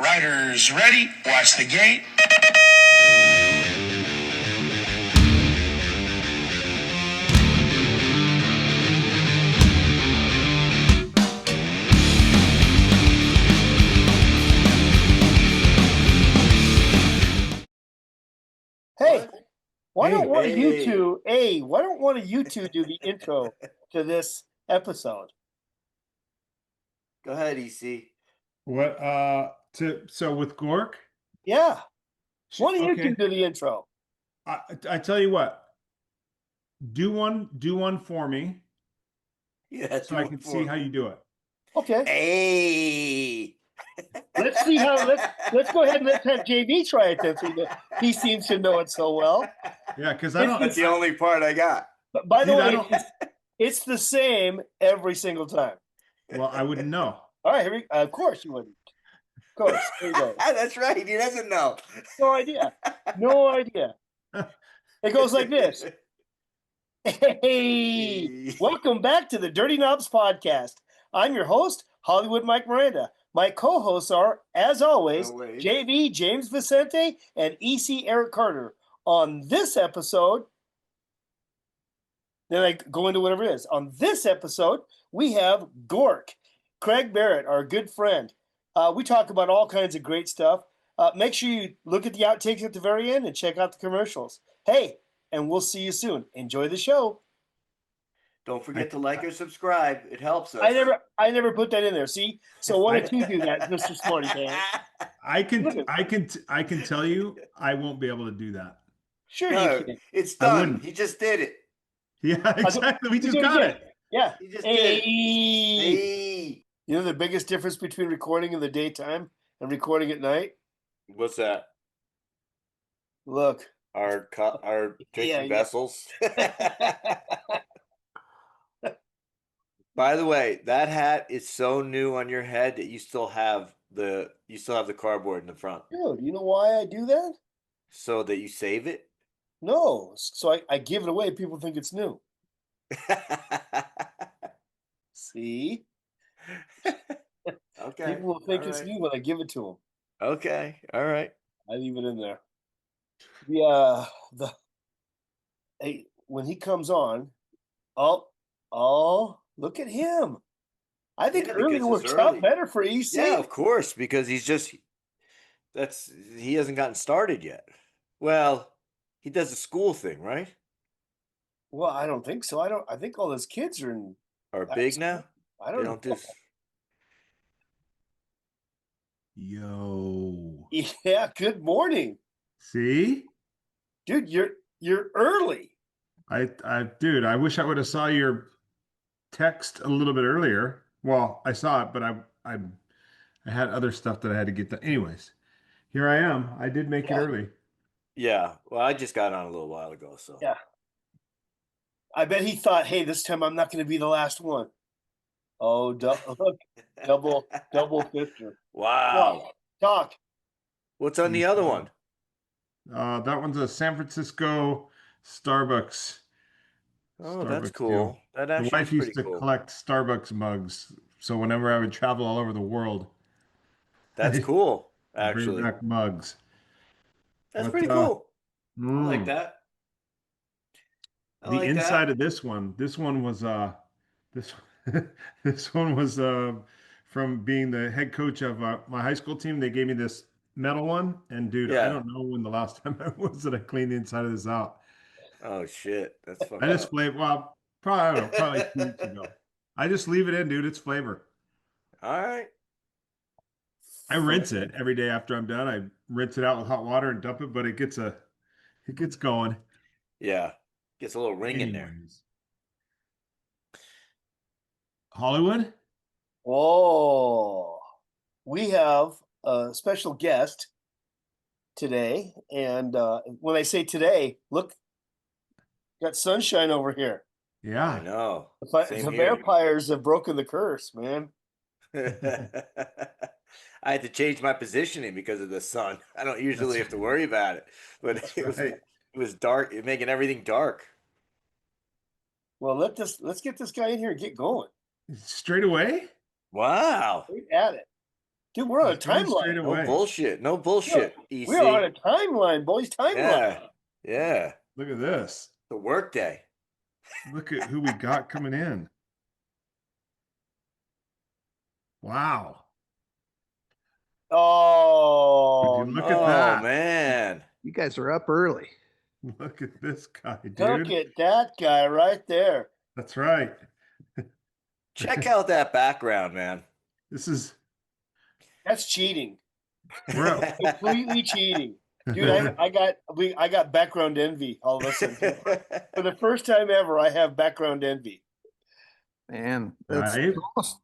Riders ready, watch the gate. Hey, why don't one of you Hey. two, why don't one of you two do the intro to this episode? Go ahead, EC. What so with Gork? Yeah. One of you Okay. two do the intro. I tell you what, do one for me Yeah, so I can see how you do it. Okay. Hey. Let's see how let's go ahead and let's have JV try it then. So he seems to know it so well. Yeah, because I don't That's the only part I got. But by the Dude, I way, don't- it's the same every single time. well, I wouldn't know. All right, of course you wouldn't. Of course. Here you go. That's right. He doesn't know. No idea. No idea. It goes like this. Hey, welcome back to the Dirty Knobs Podcast. I'm your host, Hollywood Mike Miranda. My co-hosts are, as always, JV James Vicente and EC Eric Carter. On this episode, then I go into whatever it is. On this episode, we have Gork, Craig Barrette, our good friend. We talk about all kinds of great stuff. Make sure you look at the outtakes at the very end and check out the commercials. Hey, and we'll see you soon. Enjoy the show. Don't forget to like or subscribe. It helps us. I never put that in there. See, so one or two do that, Mr. Smarty Pants. I can tell you, I won't be able to do that. Sure, No, you can. it's done. He just did it. Yeah, exactly. We just got it. Yeah. He just did it. Hey. You know the biggest difference between recording in the daytime and recording at night? What's that? Look. Our drinking vessels. By the way, that hat is so new on your head that you still have the cardboard in the front. Dude, you know why I do that? So that you save it? No. So I give it away. People think it's new. See? Okay. People will think it's new when I give it to them. Okay. All right. I leave it in there. When he comes on, look at him. I think early works out better for EC. Yeah, of course, because he hasn't gotten started yet. Well, he does the school thing, right? Well, I don't think so. I think all those kids are big now. I don't know. Yo. Yeah, good morning. See? Dude, you're early. Dude, I wish I would have saw your text a little bit earlier. Well, I saw it, but I had other stuff that I had to get done. Anyways, here I am. I did make it early. Yeah. Well, I just got on a little while ago, so. Yeah. I bet he thought, hey, this time I'm not going to be the last one. Oh, double fister. Wow. Talk. What's on the other one? That one's a San Francisco Starbucks. Oh, that's cool. That actually the wife used to collect Starbucks mugs, so whenever I would travel all over the world, that's cool. Actually, bring back mugs. That's pretty cool. I like that. The inside of this one was this one was from being the head coach of my high school team. They gave me this metal one, and dude, I don't know when the last time I was that I cleaned the inside of this out. Oh shit, that's fun. I just probably 2 weeks ago. I just leave it in, dude. It's flavor. All right. I rinse it every day after I'm done. I rinse it out with hot water and dump it, but it gets going. Yeah, gets a little ring in there. Hollywood? Oh, we have a special guest today, and when I say today, look, got sunshine over here. Yeah, I know. The vampires have broken the curse, man. I had to change my positioning because of the sun. I don't usually have to worry about it, but it was dark. It's making everything dark. Well, let's get this guy in here and get going. Straight away? Wow. Straight at it. Dude, we're on a He's going straight timeline. No away. bullshit. No bullshit. We're on a EC. timeline, boys. Timeline. Yeah. Yeah. Look at this. The workday. Look at who we got coming in. Wow. Oh, Would you look Oh at that? man. You guys are up early. Look at this guy, look dude. at that guy right there. That's right. Check out that background, man. This is That's cheating. we're up. Completely cheating. Dude, I got background envy all of a sudden. For the first time ever, I have background envy. Man, Right?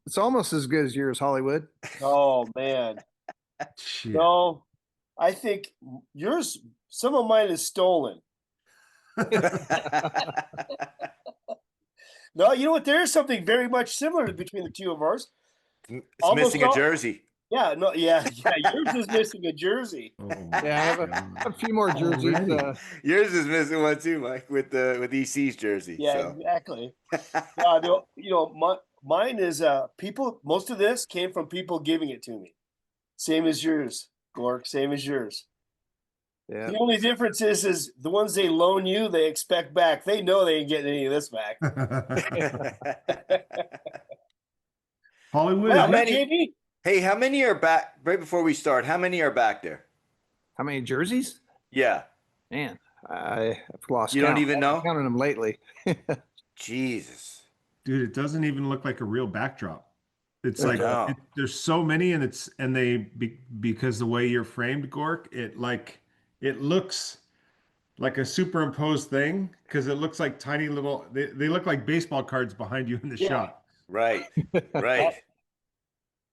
it's almost as good as yours, Hollywood. Oh man. Shit. No, I think yours, some of mine is stolen. No, you know what? There is something very much similar between the two of ours. It's Almost missing a all- jersey. Yeah, no, yeah. Yours is missing a jersey. Oh, my Yeah, I have God. a few more jerseys. Already? Yours is missing one too, Mike, with EC's jersey. Yeah, So. exactly. Mine is people. Most of this came from people giving it to me. Same as yours, Gork. Same as yours. Yeah. The only difference is the ones they loan you, they expect back. They know they ain't getting any of this back. Hollywood. Well, How many- JB? Hey, how many are back? Right before we start, how many are back there? How many jerseys? Yeah. Man, I've lost You don't count. even I know? haven't counted them lately. Jesus. Dude, it doesn't even look like a real backdrop. It's like No. there's so many, and because the way you're framed, Gork, it looks like a superimposed thing because it looks like tiny little. They look like baseball cards behind you in the Yeah. shot. Right. Right.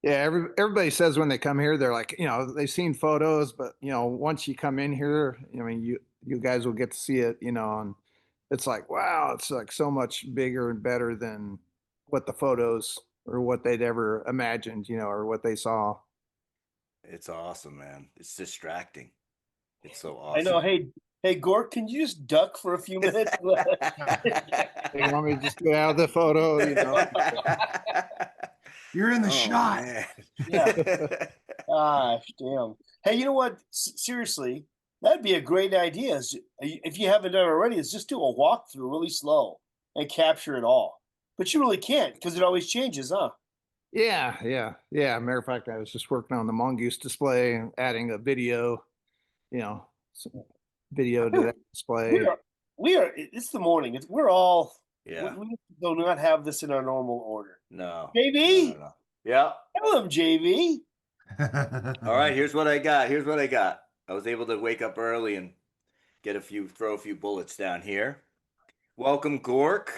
Yeah, everybody says when they come here, they're like, they've seen photos, but once you come in here, I mean, you guys will get to see it, and it's like, wow, it's like so much bigger and better than what the photos or what they'd ever imagined, or what they saw. It's awesome, man. It's distracting. It's so awesome. I know. Hey, Gork, can you just duck for a few minutes? They want me to just get out of the photo, You're in the Oh, shot. man. Yeah. Gosh, damn. Hey, you know what? Seriously, that'd be a great idea. If you haven't done it already, is just do a walkthrough really slow and capture it all. But you really can't because it always changes, huh? Yeah. Matter of fact, I was just working on the mongoose display and adding a video, some video to that display. We are. It's the morning. We're all. Yeah. We do not have this in our normal order. No. JB, No. Yeah. tell him, JB. All right. Here's what I got. I was able to wake up early and throw a few bullets down here. Welcome, Gork,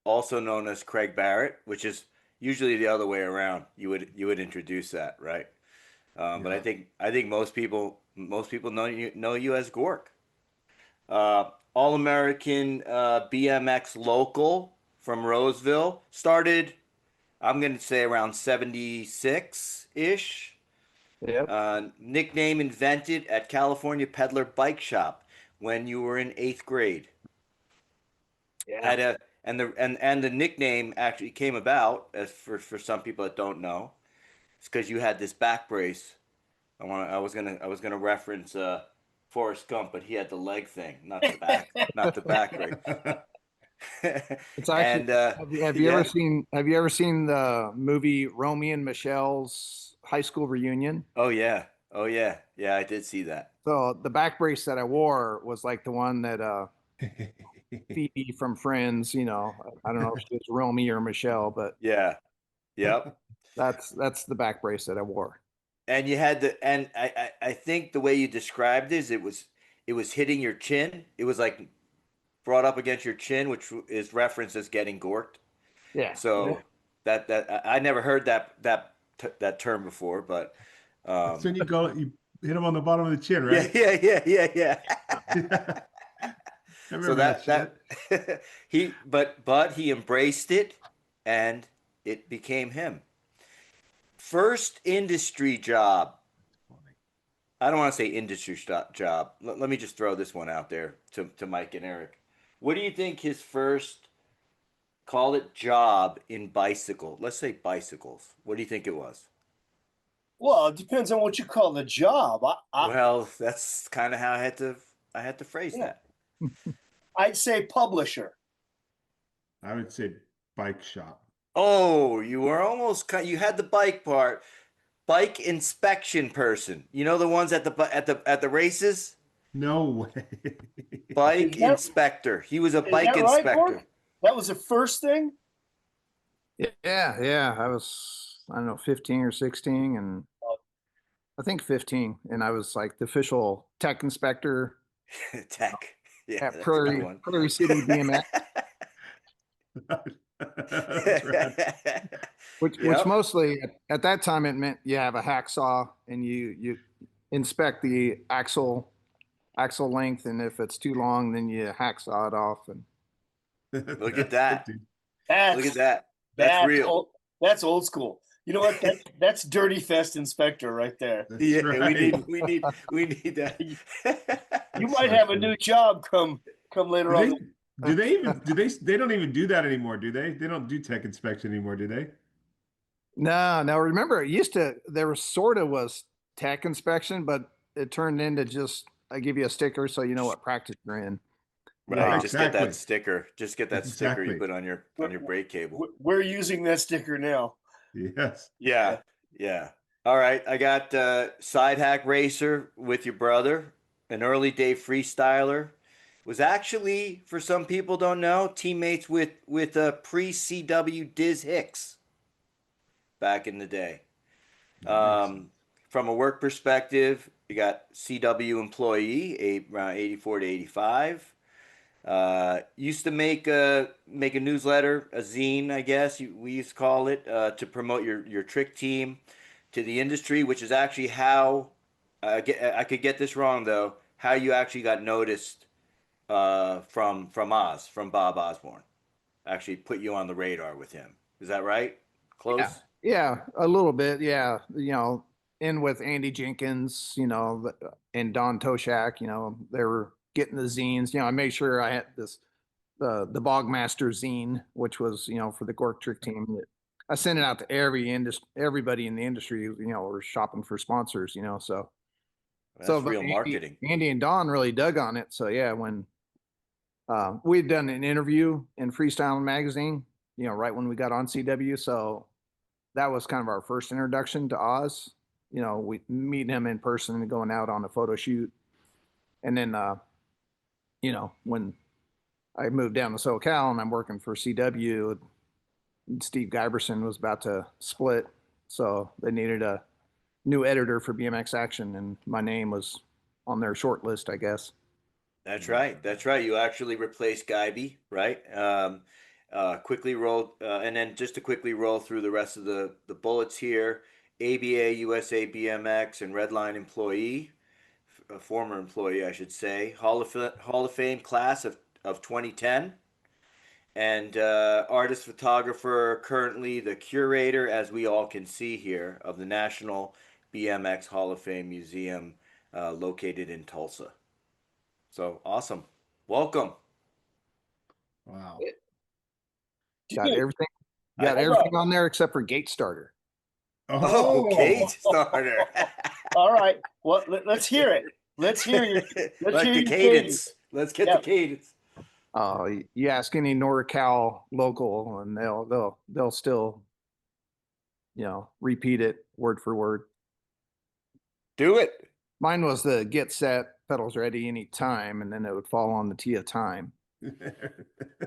also known as Craig Barrette, which is usually the other way around. You would introduce that, right? But I think most people know you as Gork. All-American BMX local from Roseville. Started, I'm going to say around 76-ish. Yep. Nickname invented at California Peddler Bike Shop when you were in 8th grade. Yeah. And the nickname actually came about, as for some people that don't know, it's because you had this back brace. I was gonna reference Forrest Gump, but he had the leg thing, not the back, not the back brace. It's actually. And have you ever seen the movie Romeo and Michelle's high school reunion? Oh yeah, I did see that. So the back brace that I wore was like the one that Phoebe from Friends. I don't know if she was Romeo or Michelle, but Yeah, yep. that's the back brace that I wore. And you had and I think the way you described it was hitting your chin. It was like brought up against your chin, which is referenced as getting gorked. Yeah. So that I never heard that term before, but So when you hit him on the bottom of the chin, right? yeah. I remember So that shit. he embraced it, and it became him. First industry job. I don't want to say industry job. Let me just throw this one out there to Mike and Eric. What do you think his first, call it job in bicycle? Let's say bicycles. What do you think it was? Well, it depends on what you call the job. Well, that's kind of how I had to phrase Yeah. that. I'd say publisher. I would say bike shop. Oh, you were almost you had the bike part. Bike inspection person. You know the ones at the races? No way. Bike Is that- inspector. He was a Is bike that right, inspector. Gork? That was the first thing? Yeah. I was, I don't know, 15 or 16, and I think 15. And I was like the official tech inspector Tech. Yeah, at that's a good one. Prairie City BMX, That's right. which Yep. mostly at that time it meant you have a hacksaw and you inspect the axle length, and if it's too long, then you hacksaw it off. And Look at that. That's, Look at that. That's real. That's old school. You know what? That's Dirty Fest Inspector right there. That's Yeah, right. we need that. You might have a new job come later on. Do they don't even do that anymore, do they? They don't do tech inspection anymore, do they? no, remember there was tech inspection, but it turned into just, I give you a sticker so you know what practice you're in. Right, Yeah, just get that exactly. sticker. Just get that sticker you Exactly. put on your brake cable. We're using that sticker now. Yes. Yeah, yeah. All right, I got side hack racer with your brother, an early day freestyler. Was actually, for some people don't know, teammates with pre-CW Diz Hicks back in the day. From a work perspective, you got CW employee, around 84 to 85. Used to make a newsletter, a zine, I guess we used to call it, to promote your trick team to the industry, which is actually how I could get this wrong though, how you actually got noticed from Bob Osborne. Actually put you on the radar with him. Is that right? Close? Yeah, a little bit. Yeah, in with Andy Jenkins, and Don Toshak, they were getting the zines. I made sure I had this the Bogmaster zine, which was for the Gork Trick team. I sent it out to everybody in the industry. Were shopping for sponsors. So That's real marketing. Andy and Don really dug on it. So yeah, when we'd done an interview in Freestyle magazine, right when we got on CW, so that was kind of our first introduction to Oz. We meeting him in person and going out on a photo shoot. And then, when I moved down to SoCal and I'm working for CW, Steve Giberson was about to split. So they needed a new editor for BMX Action, and my name was on their short list, I guess. That's right. That's right. You actually replaced Guyby, right? Quickly roll, and then just to quickly roll through the rest of the bullets here. ABA, USA BMX, and Redline employee, a former employee, I should say. Hall of Fame class of 2010. And artist photographer, currently the curator, as we all can see here, of the National BMX Hall of Fame Museum located in Tulsa. So awesome. Welcome. Wow. Got everything. I- Got everything on there except for Gate Starter. Oh, Gate Starter. All right. Well, let's hear it. Let's hear you. Like hear the your cadence. Let's get Yeah. the cadence. You ask any NorCal local, and they'll still, repeat it word for word. Do it. Mine was the get set, pedals ready anytime, and then it would fall on the T of time.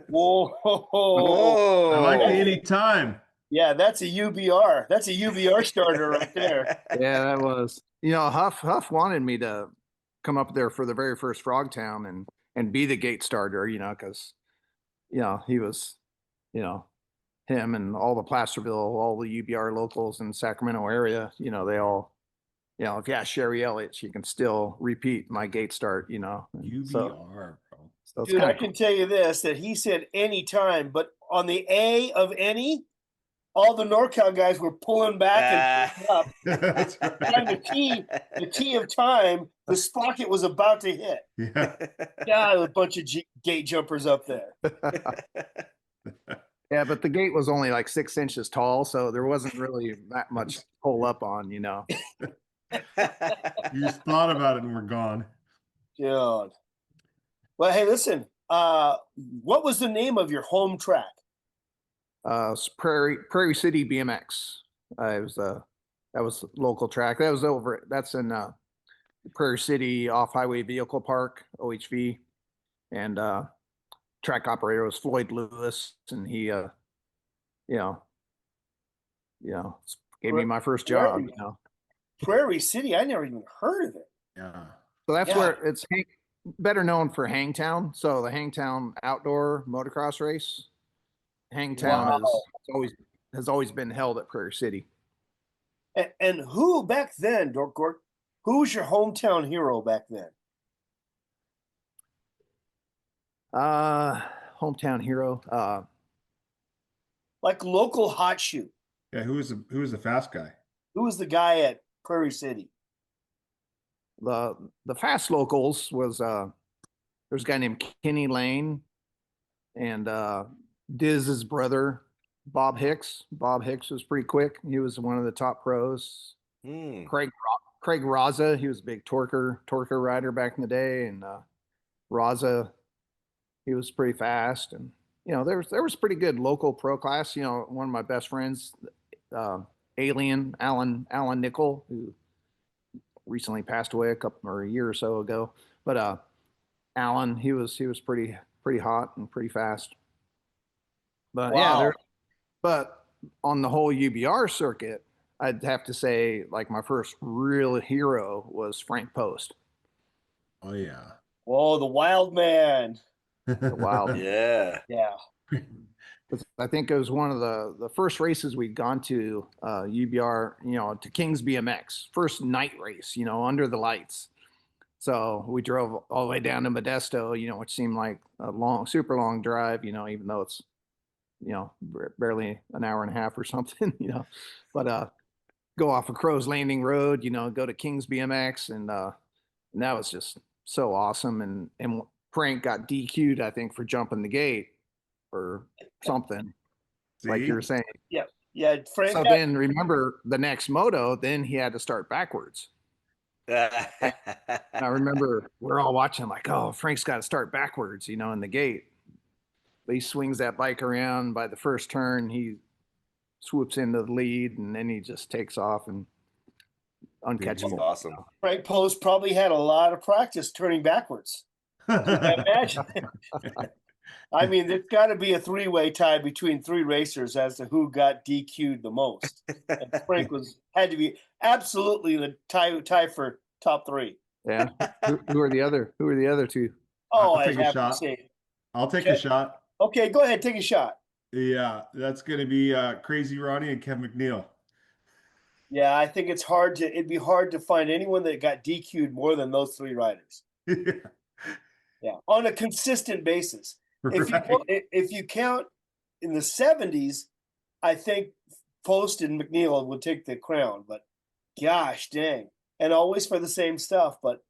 Whoa. Oh, I like the anytime. Yeah, that's a UBR. That's a UBR starter right there. Yeah, that was. Huff wanted me to come up there for the very first Frogtown and be the gate starter, because, he was, him and all the Placerville, all the UBR locals in the Sacramento area, they all, if you ask Sherry Elliott, she can still repeat my gate start, UVR, So bro. it's Dude, I kinda can tell you this, that he said anytime, but on the A of any, all the NorCal guys were pulling back and up. That's And the T of time, the sprocket was about to hit. Yeah. God, a bunch of gate jumpers up there. Yeah, but the gate was only like 6 inches tall, so there wasn't really that much to pull up on, You just thought about it and we're gone. Dude. Well, hey, listen. What was the name of your home track? It's Prairie City BMX. It was that was local track. That's in Prairie City Off Highway Vehicle Park, OHV, and track operator was Floyd Lewis, and he you know gave me my first job. Prairie City. I never even heard of it. Yeah. So that's Yeah. where it's better known for Hangtown. So the Hangtown outdoor motocross race, Hangtown Wow. has always been held at Prairie City. And who back then, Gork? Who was your hometown hero back then? Hometown hero. Like local hot shoe. Yeah. Who was the fast guy? Who was the guy at Prairie City? The fast locals was there's a guy named Kenny Lane and Diz's brother Bob Hicks. Bob Hicks was pretty quick. He was one of the top pros. Craig Raza, he was a big torquer rider back in the day, and Raza, he was pretty fast. And there was pretty good local pro class. One of my best friends, Alien Alan Nickel, who recently passed away a year or so ago. But Alan, he was pretty hot and pretty fast. But Wow. but on the whole UBR circuit, I'd have to say like my first real hero was Frank Post. Oh yeah. Oh, the wild man. The wild. Yeah. Yeah. I think it was one of the first races we'd gone to UBR, to King's BMX, first night race, under the lights. So we drove all the way down to Modesto, which seemed like a super long drive, even though it's, barely an hour and a half or something, but go off of Crow's Landing Road, go to King's BMX. And that was just so awesome. And Frank got DQ'd, I think, for jumping the gate or something. Like you were saying. Yeah. Frank. So then remember the next moto, then he had to start backwards. I remember we're all watching like, oh, Frank's got to start backwards, in the gate. But he swings that bike around by the first turn. He swoops into the lead, and then he just takes off and uncatchable. That's awesome. Frank Post probably had a lot of practice turning backwards. I imagine. I mean, there's got to be a three-way tie between three racers as to who got DQ'd the most. And Frank had to be absolutely the tie for top three. Yeah. Who are the other two? Oh, I'll take a have shot. to say. I'll take a shot. Okay, go ahead, take a shot. Yeah, that's gonna be Crazy Ronnie and Kev McNeil. Yeah, I think it'd be hard to find anyone that got DQ'd more than those three riders. Yeah, on a consistent basis. If you count in the 70s, I think Post and McNeil would take the crown, but gosh dang. And always for the same stuff, but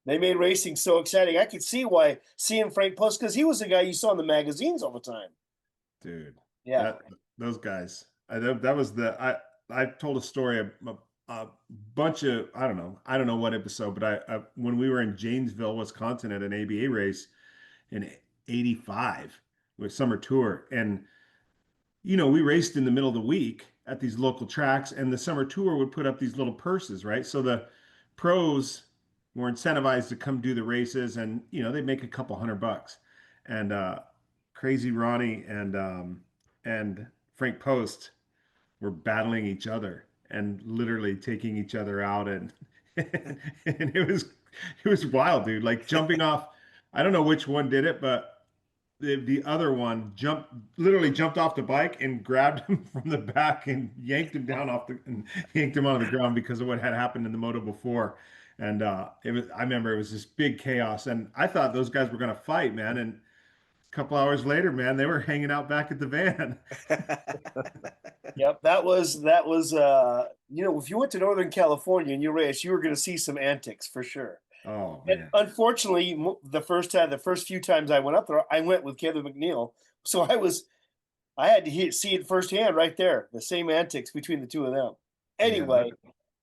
they made racing so exciting. I could see why seeing Frank Post, because he was the guy you saw in the magazines all the time. Dude. Yeah. Those guys. That was I told a story a bunch of I don't know what episode, but I when we were in Janesville, Wisconsin at an ABA race in 85 with summer tour, and we raced in the middle of the week at these local tracks, and the summer tour would put up these little purses, right? So the pros were incentivized to come do the races, and they'd make a couple $100. And Crazy Ronnie and Frank Post were battling each other and literally taking each other out, and and it was wild, dude. Like jumping off. I don't know which one did it, but the other one literally jumped off the bike and grabbed him from the back and yanked him down and yanked him onto the ground because of what had happened in the moto before. And I remember it was this big chaos, and I thought those guys were going to fight, man. And a couple hours later, man, they were hanging out back at the van. Yep, that was if you went to Northern California and you raced, you were going to see some antics for sure. Oh And man. unfortunately, the first few times I went up there, I went with Kevin McNeil, so I had to see it firsthand right there. The same antics between the two of them. Anyway,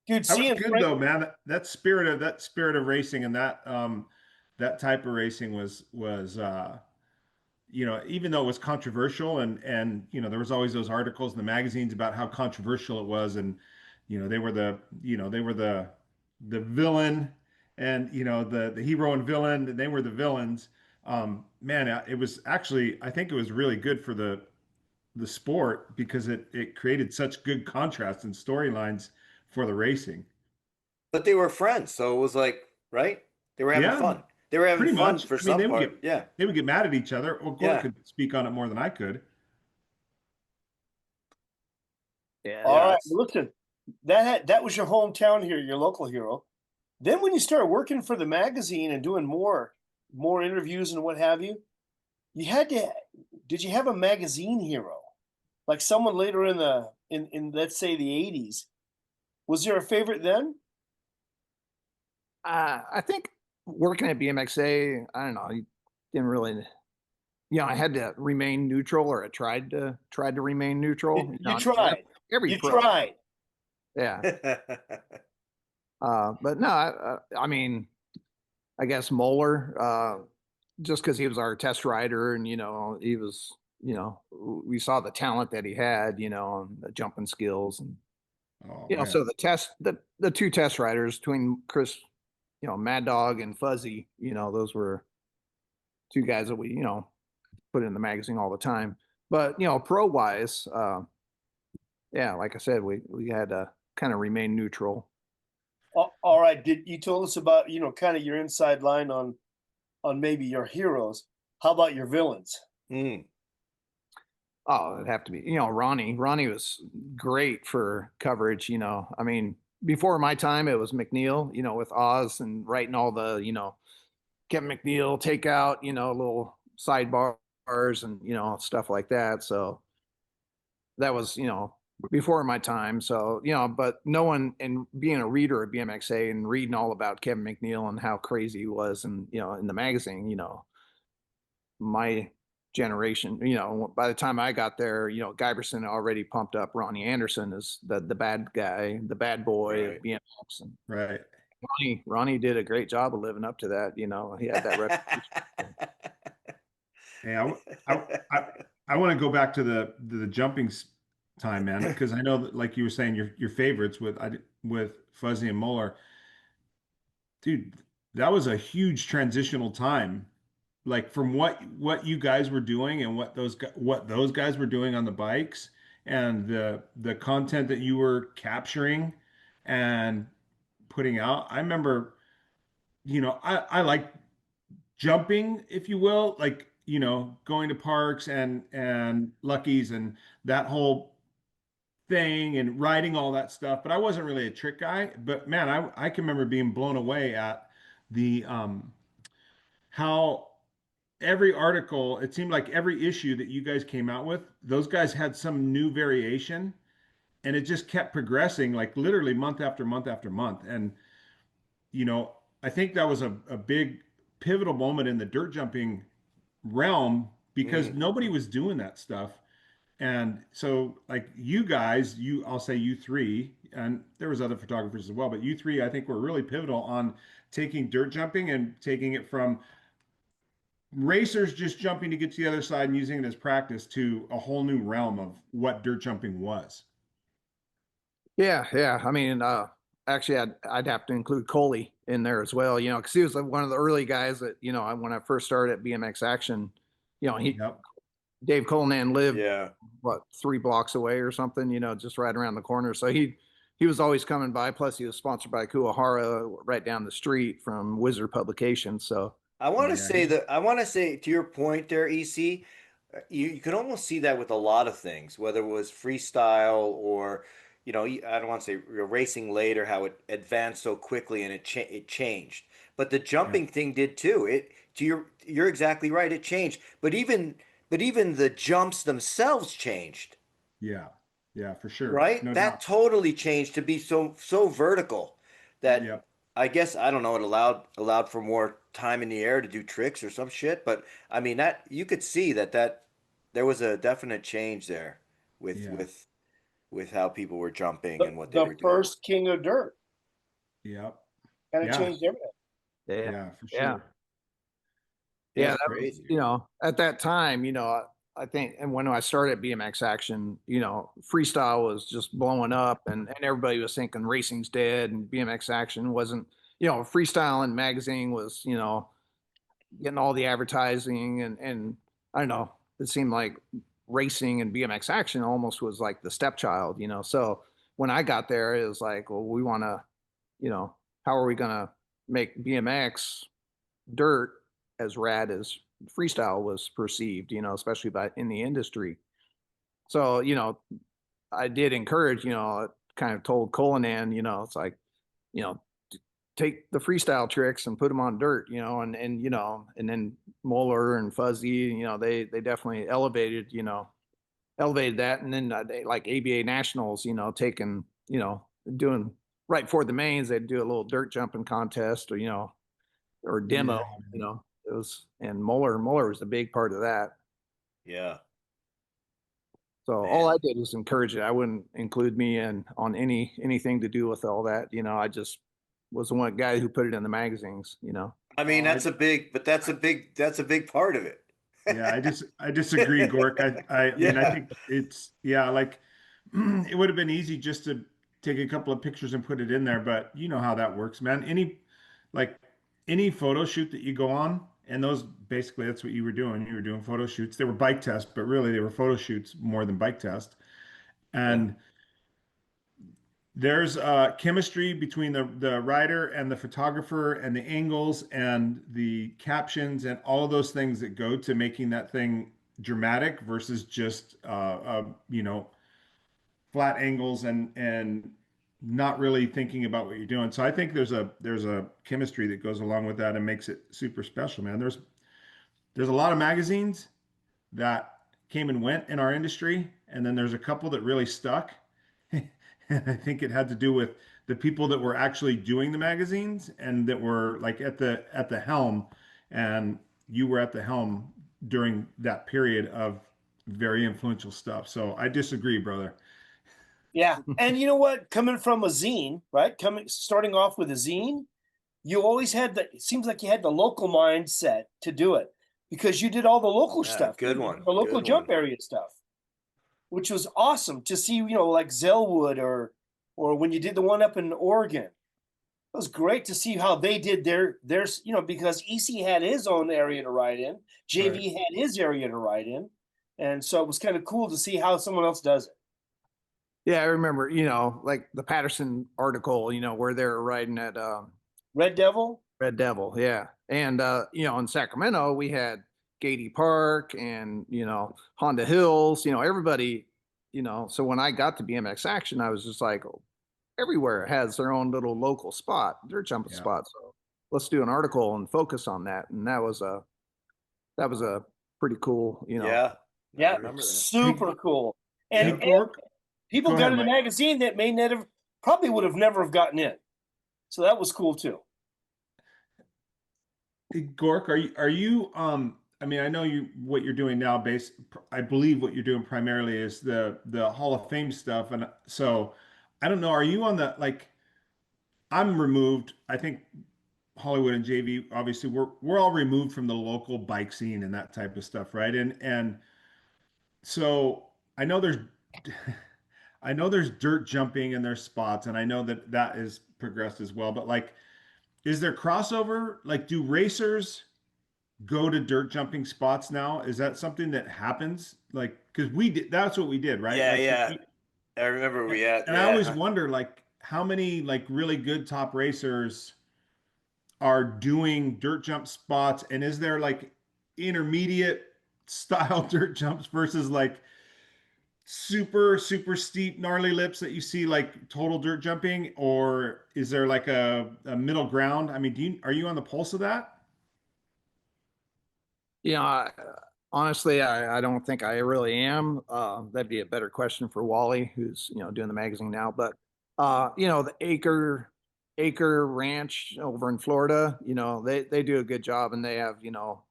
dude, That was seeing good Frank, though, man. That spirit of racing and that type of racing was even though it was controversial and there was always those articles in the magazines about how controversial it was, and they were the villain, and the hero and villain, and they were the villains. Man, it was actually, I think it was really good for the sport because it created such good contrast and storylines for the racing. But they were friends, so it was like, right? They were having Yeah, fun. They were having pretty fun much. for I mean, some part. Yeah. they would get mad at each other. Well, Gork Yeah. could speak on it more than I could. Yeah. all right, it's- listen, that was your hometown here, your local hero. Then when you started working for the magazine and doing more interviews and what have you, you had to. Did you have a magazine hero, like someone later in let's say the 80s? Was there a favorite then? I think working at BMXA, I don't know, you didn't really, I had to remain neutral, or I tried to remain neutral. You tried. Every You pro, tried. yeah. But no, I mean, I guess Moeller, just because he was our test rider, and he was, we saw the talent that he had, and the jumping skills, and Oh, man. So the two test riders between Chris, Mad Dog and Fuzzy, those were two guys that we, put in the magazine all the time. But pro wise, yeah, like I said, we had to kind of remain neutral. All right. Did you told us about kind of your inside line on maybe your heroes? How about your villains? Mm. Oh, it'd have to be, Ronnie. Ronnie was great for coverage. I mean, before my time, it was McNeil, with Oz and writing all the, Kevin McNeil takeout, little sidebars and, stuff like that. So that was, before my time. So, but no one, and being a reader at BMXA and reading all about Kevin McNeil and how crazy he was, and, in the magazine, my generation, by the time I got there, Guyverson already pumped up Ronnie Anderson as the bad guy, the bad boy Right. of BMX. And right. Ronnie did a great job of living up to that. He had that reputation. Hey, I want to go back to the jumping time, man, because I know that, like you were saying, your favorites with Fuzzy and Moeller, dude, that was a huge transitional time, like from what you guys were doing and what those guys were doing on the bikes, and the content that you were capturing and putting out. I remember, I like jumping, if you will, like, going to parks and Lucky's and that whole thing and riding all that stuff. But I wasn't really a trick guy. But man, I can remember being blown away at the how every article, it seemed like every issue that you guys came out with, those guys had some new variation, and it just kept progressing, like literally month after month after month. And I think that was a big pivotal moment in the dirt jumping realm because nobody was doing that stuff. And so like you guys, I'll say you three, and there was other photographers as well, but you three, I think, were really pivotal on taking dirt jumping and taking it from racers just jumping to get to the other side and using it as practice to a whole new realm of what dirt jumping was. Yeah. I mean, actually, I'd have to include Coley in there as well, because he was like one of the early guys that, when I first started at BMX Action, Yep. Dave Colonan lived, Yeah. 3 blocks away or something, just right around the corner. So he was always coming by. Plus, he was sponsored by Kuwahara right down the street from Wizard Publications. So I want to Yeah. say to your point there, EC, you could almost see that with a lot of things, whether it was freestyle or, I don't want to say racing later, how it advanced so quickly and it changed. But the jumping thing did too. You're exactly right. It changed. But even the jumps themselves changed, Yeah. Yeah, for sure. right? No That doubt. totally changed to be so vertical that Yep. I guess I don't know, it allowed for more time in the air to do tricks or some shit, but I mean that you could see that there was a definite change there with Yeah. with how people were jumping and what they The were doing. first king of dirt Yep. kind of Yeah. changed everything. Yeah. Yeah, for Yeah. sure. Yeah, That's that was, crazy. you know, at that time, you know, I think, and when I started BMX Action, you know, freestyle was just blowing up, and everybody was thinking racing's dead, and BMX Action wasn't, you know, freestyle and magazine was, you know, getting all the advertising, and I don't know, it seemed like racing and BMX Action almost was like the stepchild, you know. So when I got there, it was like, well, we want to, you know, how are we going to make BMX dirt as rad as freestyle was perceived, you know, especially by in the industry. So, you know, I did encourage, you know, kind of told Colinan, you know, it's like, you know, take the freestyle tricks and put them on dirt, you know, and you know, and then Moeller and Fuzzy, you know, they definitely elevated, you know, elevated that, and then they, like ABA Nationals, you know, taking, you know, doing right before the mains, they'd do a little dirt jumping contest, or you know, or demo, Yeah. you know, it was, and Mueller was a big part of that. Yeah. So Man. all I did was encourage it. I wouldn't include me in on anything to do with all that. You know, I just was the one guy who put it in the magazines, you know. I mean, that's a big part of it. Yeah, I disagree, Gork. I mean, I Yeah. think it's, yeah, like it would have been easy just to take a couple of pictures and put it in there, but you know how that works, man. Like any photo shoot that you go on, and those basically that's what you were doing. You were doing photo shoots. They were bike tests, but really they were photo shoots more than bike test. And there's chemistry between the writer and the photographer, and the angles and the captions and all of those things that go to making that thing dramatic versus just you know, flat angles and not really thinking about what you're doing. So I think there's a chemistry that goes along with that and makes it super special, man. There's a lot of magazines that came and went in our industry, and then there's a couple that really stuck. And I think it had to do with the people that were actually doing the magazines and that were like at the helm, and you were at the helm during that period of very influential stuff. So I disagree, brother. Yeah, and you know what? Coming from a zine, right? Starting off with a zine, you always had the. It seems like you had the local mindset to do it because you did all the local Yeah, stuff, good too. one, The local good jump one. area stuff, which was awesome to see. You know, like Zellwood or when you did the one up in Oregon. It was great to see how they did their you know, because EC had his own area to ride in, JV Right. had his area to ride in, and so it was kind of cool to see how someone else does it. Yeah, I remember, you know, like the Patterson article, you know, where they're riding at Red Devil. Red Devil, yeah. And you know, in Sacramento we had Gady Park and, you know, Honda Hills, you know, everybody, you know, so when I got to BMX Action, I was just like, oh, everywhere has their own little local spot, their jumping Yeah. spot. So let's do an article and focus on that. And that was a pretty cool, you know. Yeah. I Yeah, remember that. super cool. Hey, And Gork, people go got ahead, in the Mike. magazine that may never, probably would have never have gotten in. So that was cool too. Gork, are you I mean, I know you what you're doing now I believe what you're doing primarily is the Hall of Fame stuff, and so I don't know, are you on the like I'm removed. I think Hollywood and JV obviously we're all removed from the local bike scene and that type of stuff, right? And so I know there's I know there's dirt jumping and there's spots, and I know that that is progressed as well, but like is there crossover? Like, do racers go to dirt jumping spots now? Is that something that happens? Like, because we did, that's what we did, right? Yeah, Like, yeah. I remember we had, and I always yeah. wonder, like, how many like really good top racers are doing dirt jump spots, and is there like intermediate style dirt jumps versus like super steep gnarly lips that you see like total dirt jumping, or is there like a middle ground? I mean, are you on the pulse of that? You know, honestly, I don't think I really am. That'd be a better question for Wally, who's, you know, doing the magazine now. But you know, the Acre Ranch over in Florida, you know, they do a good job, and they have, you know,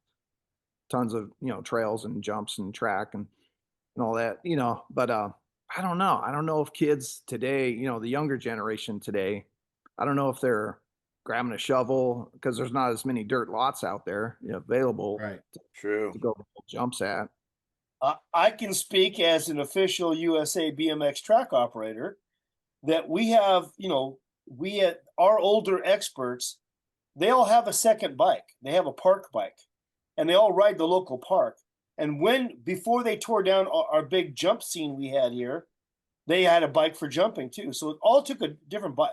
tons of, trails and jumps and track and all that, but I don't know. I don't know if kids today, the younger generation today, I don't know if they're grabbing a shovel because there's not as many dirt lots out there, available Right. True. to go jumps at. I can speak as an official USA BMX track operator that we have, our older experts, they all have a second bike. They have a park bike and they all ride the local park. And before they tore down our big jump scene we had here, they had a bike for jumping too. So it all took a different bike.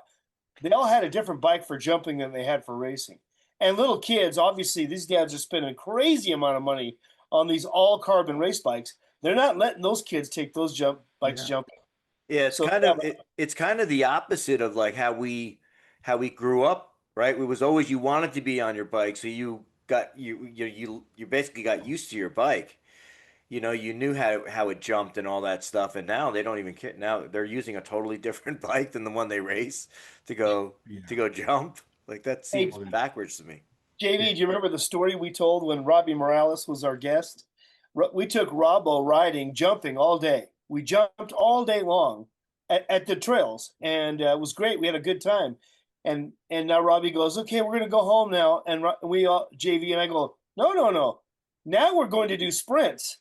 They all had a different bike for jumping than they had for racing. And little kids, obviously, these dads are spending a crazy amount of money on these all carbon race bikes. They're not letting those kids take those bikes jumping. Yeah, it's So it's kind of the opposite of like how we grew up, right? It was always you wanted to be on your bike, so you basically got used to your bike. You knew how it jumped and all that stuff, and now they don't even care. Now they're using a totally different bike than the one they race to go jump. Like that seems backwards to me. JV, do you remember the story we told when Robbie Morales was our guest? We took Robbo riding, jumping all day. We jumped all day long at the trails, and it was great. We had a good time. And now Robbie goes, okay, we're going to go home now. And we all, JV and I go, no. Now we're going to do sprints.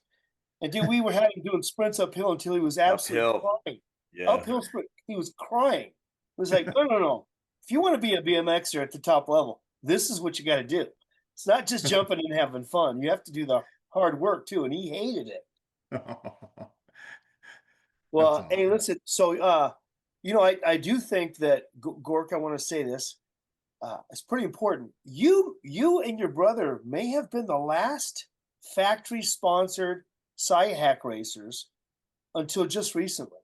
And dude, we were having doing sprints uphill until he was absolutely crying. Yeah. Uphill sprint. He was crying. It was like, no. If you want to be a BMXer at the top level, this is what you got to do. It's not just jumping and having fun. You have to do the hard work too. And he hated it. Well, awesome. Hey, listen. So, I do think that Gork, I want to say this. It's pretty important. You and your brother may have been the last factory-sponsored side hack racers until just recently.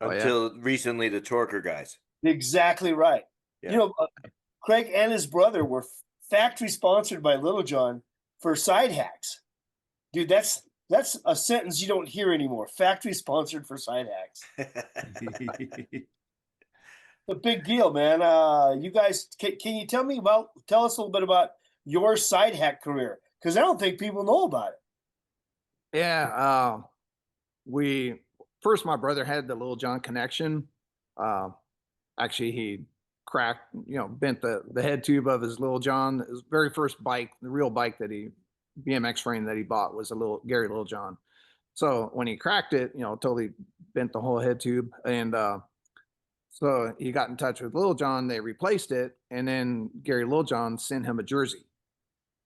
Until recently, the Torker guys. Exactly right. Yeah. Craig and his brother were factory sponsored by Little John for side hacks. Dude, that's a sentence you don't hear anymore. Factory sponsored for side hacks. A big deal, man. You guys, can you tell us a little bit about your side hack career? Because I don't think people know about it. Yeah. My brother had the Little John connection. Actually, he cracked, bent the head tube of his Little John. His very first bike, the real bike BMX frame that he bought was a Gary Little John. So when he cracked it, totally bent the whole head tube. And so he got in touch with Little John. They replaced it. And then Gary Little John sent him a jersey.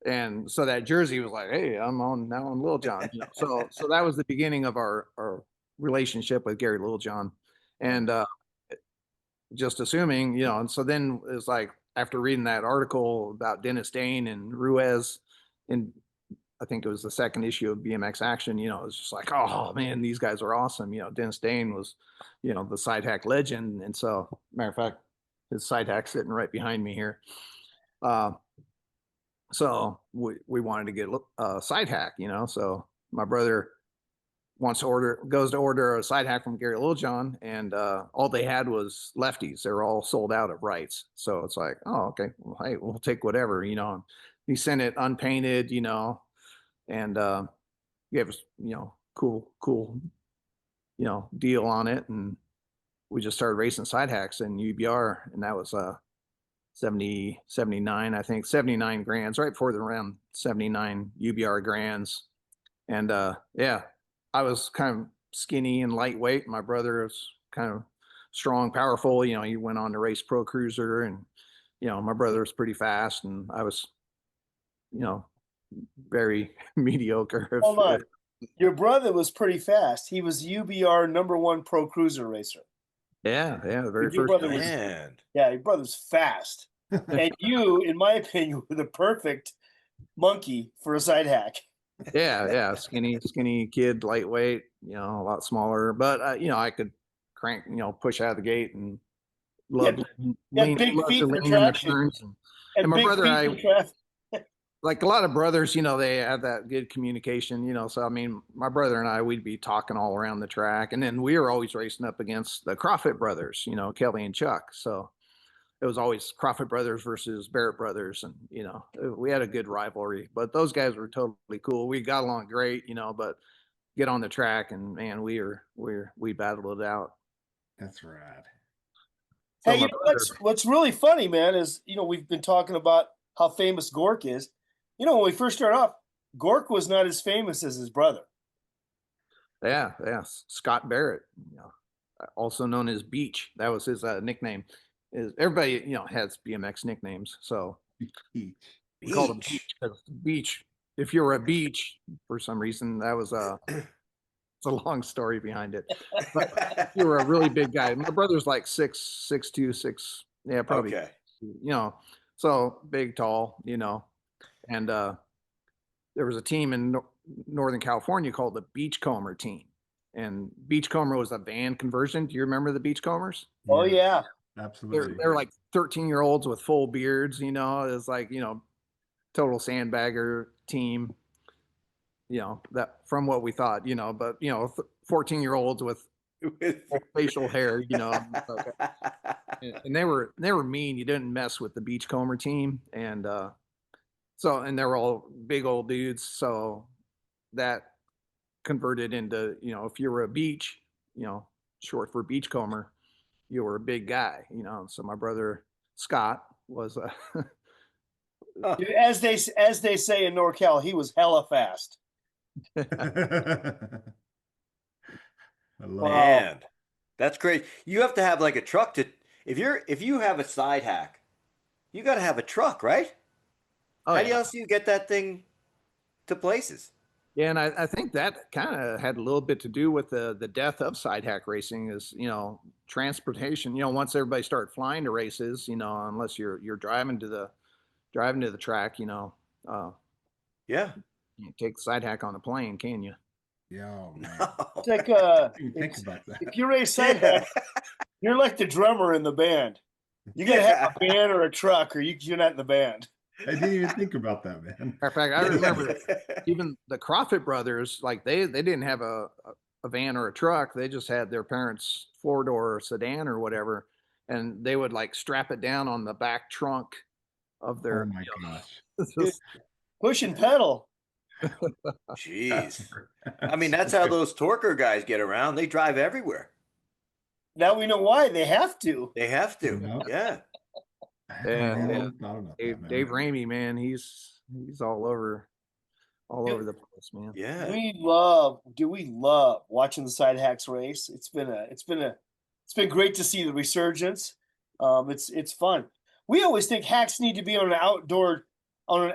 And so that jersey was like, hey, I'm now on Little John. So that was the beginning of our relationship with Gary Little John. And just assuming, and so then it's like after reading that article about Dennis Dane and Ruiz, and I think it was the second issue of BMX Action, it was just like, oh man, these guys are awesome. Dennis Dane was, the side hack legend. And so, matter of fact, his side hack sitting right behind me here. So we wanted to get a side hack, so my brother goes to order a side hack from Gary Littlejohn, and all they had was lefties. They were all sold out of rights. So it's like, oh, okay, well, hey, we'll take whatever, He sent it unpainted, and gave us, cool, deal on it. And we just started racing side hacks in UBR, and that was 79, I think, 79 grands, right before the round 79 UBR grands. And yeah, I was kind of skinny and lightweight. My brother was kind of strong, powerful. He went on to race Pro Cruiser, and my brother was pretty fast, and I was, very mediocre. Hold on. Your brother was pretty fast. He was UBR #1 Pro Cruiser racer. Yeah, the very Your first brother was, Man. your brother's fast. And you, in my opinion, were the perfect monkey for a side hack. Yeah, skinny kid, lightweight, a lot smaller, but I could crank, push out of the gate, and loved big feet for traction. And my brother, like a lot of brothers, they have that good communication, so I mean, my brother and I, we'd be talking all around the track, and then we were always racing up against the Crawford brothers, Kelly and Chuck. So it was always Crawford brothers versus Barrette brothers, and we had a good rivalry. But those guys were totally cool. We got along great, but get on the track and man, we battled it out. That's rad. So Hey, what's really funny, man, is we've been talking about how famous Gork is. When we first started off, Gork was not as famous as his brother. Yeah, Scott Barrette, also known as Beach. That was his nickname. Is everybody has BMX nicknames, so we called him Beach because Beach. If you were a beach for some reason, that was it's a long story behind it. But you were a really big guy. My brother's like 6'2", yeah, probably. Okay. So big, tall, and there was a team in Northern California called the Beachcomber team, and Beachcomber was a van conversion. Do you remember the Beachcombers? Oh yeah, absolutely. They're like 13-year-olds with full beards. It's like total sandbagger team. That from what we thought, but 14-year-olds with facial hair, and they were mean. You didn't mess with the Beachcomber team, and and they were all big old dudes. So that converted into if you were a beach, short for Beachcomber, you were a big guy. So my brother Scott was as they say in NorCal, he was hella fast. Man, that's great. You have to have like a truck to if you have a side hack, you got to have a truck, right? Oh, How else do you get that thing to places? Yeah, and I think that kind of had a little bit to do with the death of side hack racing is transportation. Once everybody started flying to races, unless you're driving to the track, Yeah. you can't take the side hack on the plane, can you? Yeah, oh, man. It's like Think about that. if you race side hack, you're like the drummer in the band. You gotta have a van or a truck, or you're not in the band. I didn't even think about that, man. Matter of fact, I remember even the Crawford brothers, like they didn't have a van or a truck. They just had their parents' 4-door sedan or whatever, and they would like strap it down on the back trunk of their. Oh my gosh. Push and pedal. Jeez. I mean, that's how those torquer guys get around. They drive everywhere. Now we know why. They have to. They have to. Yeah. And Dave Ramey, man, he's all over the place, man. Yeah. We love watching the side hacks race. It's been great to see the resurgence. It's fun. We always think hacks need to be on an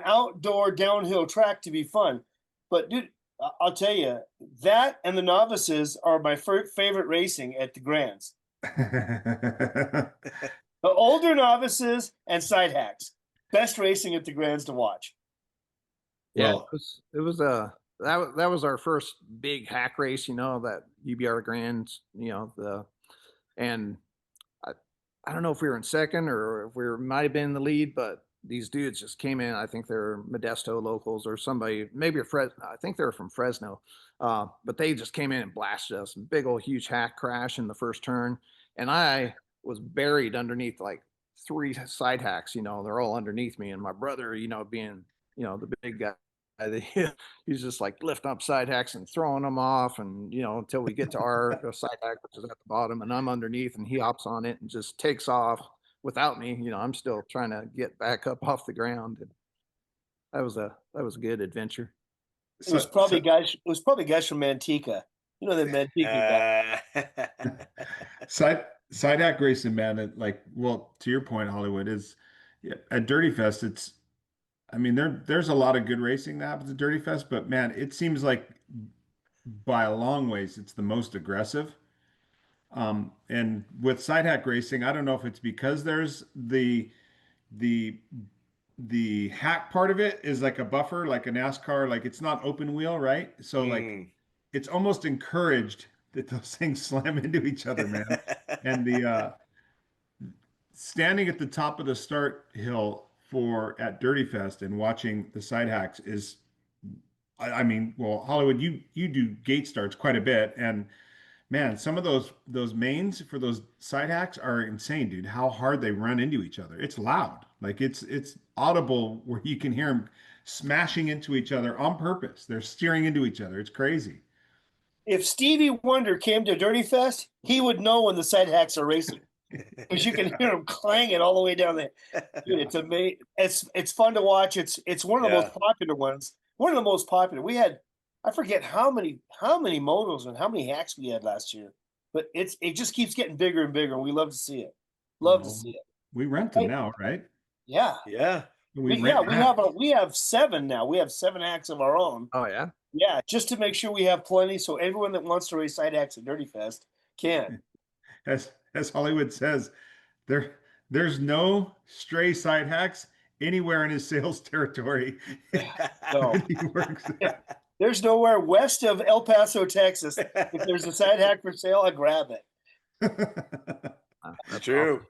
outdoor downhill track to be fun, but dude, I'll tell you, that and the novices are my favorite racing at the Grands. The older novices and side hacks, best racing at the Grands to watch. Yeah, Well, it was that was our first big hack race, that UBR Grands, and I don't know if we were in second or if we might have been in the lead, but these dudes just came in. I think they're Modesto locals or somebody, maybe I think they're from Fresno, but they just came in and blasted us. Big old huge hack crash in the first turn, and I was buried underneath like 3 side hacks. They're all underneath me, and my brother, being the big guy, he's just like lifting up side hacks and throwing them off, and until we get to our side hack, which is at the bottom, and I'm underneath, and he hops on it and just takes off without me. I'm still trying to get back up off the ground. And that was a good adventure. It was probably guys from Manteca. The Manteca guy. Side hack racing, man. To your point, Hollywood is at Dirty Fest. There's a lot of good racing that happens at Dirty Fest, but man, it seems like by a long ways it's the most aggressive. And with side hack racing, I don't know if it's because there's the hack part of it is like a buffer, like a NASCAR, like it's not open wheel, right? So like it's almost encouraged that those things slam into each other, man. And the standing at the top of the start hill at Dirty Fest and watching the side hacks is, Hollywood, you do gate starts quite a bit, and man, some of those mains for those side hacks are insane, dude. How hard they run into each other. It's loud. Like it's audible where you can hear them smashing into each other on purpose. They're steering into each other. It's crazy. If Stevie Wonder came to Dirty Fest, he would know when the side hacks are racing because you can hear them clanging all the way down there. Dude, it's amazing. It's fun to watch. It's one of the most popular ones. One of the most popular. We had, I forget how many motos and how many hacks we had last year, but it just keeps getting bigger and bigger, and we love to see it. Love to see it. We rent them now, right? Yeah, Yeah. We rent we have 7 now. We have 7 hacks of our own. Oh yeah. Yeah, just to make sure we have plenty, so everyone that wants to race side hacks at Dirty Fest can. As Hollywood says, there's no stray side hacks anywhere in his sales territory. No. He works. There's nowhere west of El Paso, Texas. If there's a side hack for sale, I grab it. That's true.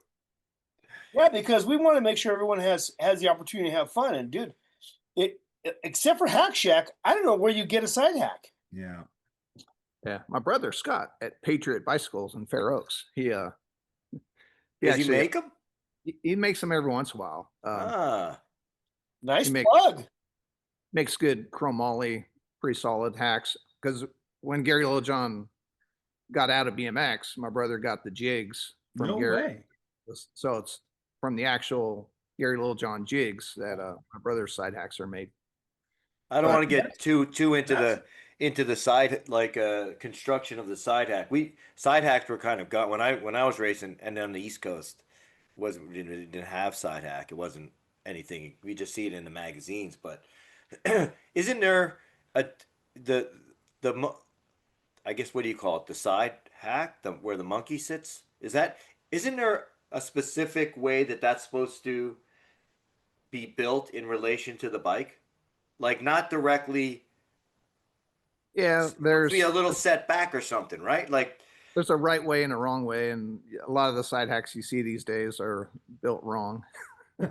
Yeah, because we want to make sure everyone has the opportunity to have fun. And dude, except for Hack Shack, I don't know where you get a side hack. Yeah. Yeah, my brother Scott at Patriot Bicycles in Fair Oaks. Does he make them? He makes them every once in a while. Nice he plug. Makes good chromoly, pretty solid hacks. Because when Gary Littlejohn got out of BMX, my brother got the jigs from No Gary. way. So it's from the actual Gary Littlejohn jigs that my brother's side hacks are made. I don't want to get too into the side construction of the side hack. Side hacks were kind of got when I was racing and on the East Coast didn't have side hack. It wasn't anything. We just see it in the magazines. But isn't there the I guess what do you call it? The side hack, where the monkey sits. Isn't there a specific way that's supposed to be built in relation to the bike? Like not directly. Yeah, there's be a little setback or something, right? Like there's a right way and a wrong way, and a lot of the side hacks you see these days are built wrong.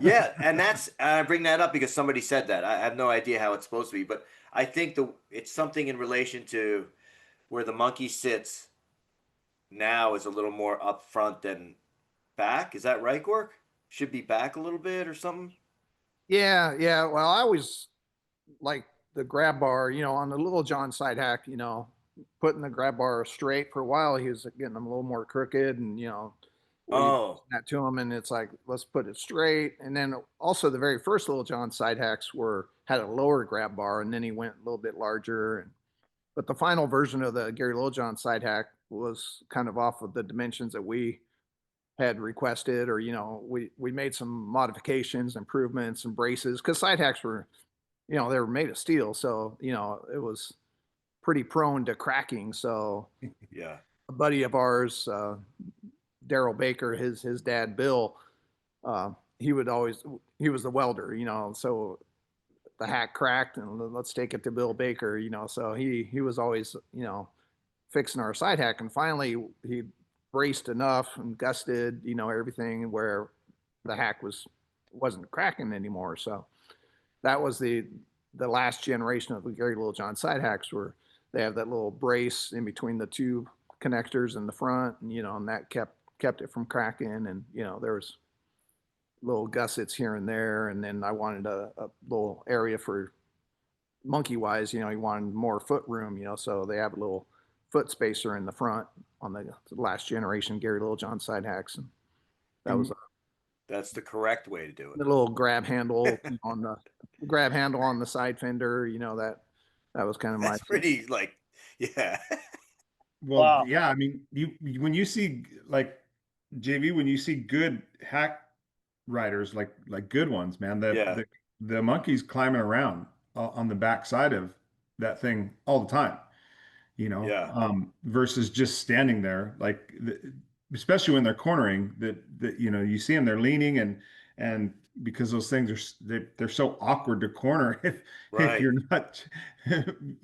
Yeah, and I bring that up because somebody said that. I have no idea how it's supposed to be, but I think it's something in relation to where the monkey sits now is a little more up front than back. Is that right, Gork? Should be back a little bit or something? Yeah. Well, I always like the grab bar, on the Little John side hack, putting the grab bar straight for a while. He was getting them a little more crooked and, that to him. And it's like, let's put it straight. And then also the very first Little John side hacks had a lower grab bar, and then he went a little bit larger. But the final version of the Gary Littlejohn side hack was kind of off of the dimensions that we had requested, or, we made some modifications, improvements, and braces, because side hacks were, they were made of steel. So, it was pretty prone to cracking. So yeah, a buddy of ours, Daryl Baker, his dad, Bill, he was the welder, so the hack cracked and let's take it to Bill Baker, so he was always, fixing our side hack. And finally he braced enough and gusted, everything where the hack wasn't cracking anymore. So that was the last generation of the Gary Littlejohn side hacks, where they have that little brace in between the two connectors in the front, and and that kept it from cracking. And there was little gussets here and there. And then I wanted a little area for monkey wise, he wanted more foot room, so they have a little foot spacer in the front on the last generation Gary Littlejohn side hacks. And that was that's the correct way to do it. The little grab handle on the side fender, that was kind of That's pretty yeah. Well, Wow. yeah, I mean, when you see like JV, when you see good hack riders, like good ones, man, the monkey's climbing around on the back side of that thing all the time, versus just standing there, like especially when they're cornering, that you see them, they're leaning, and because those things they're so awkward to corner if you're not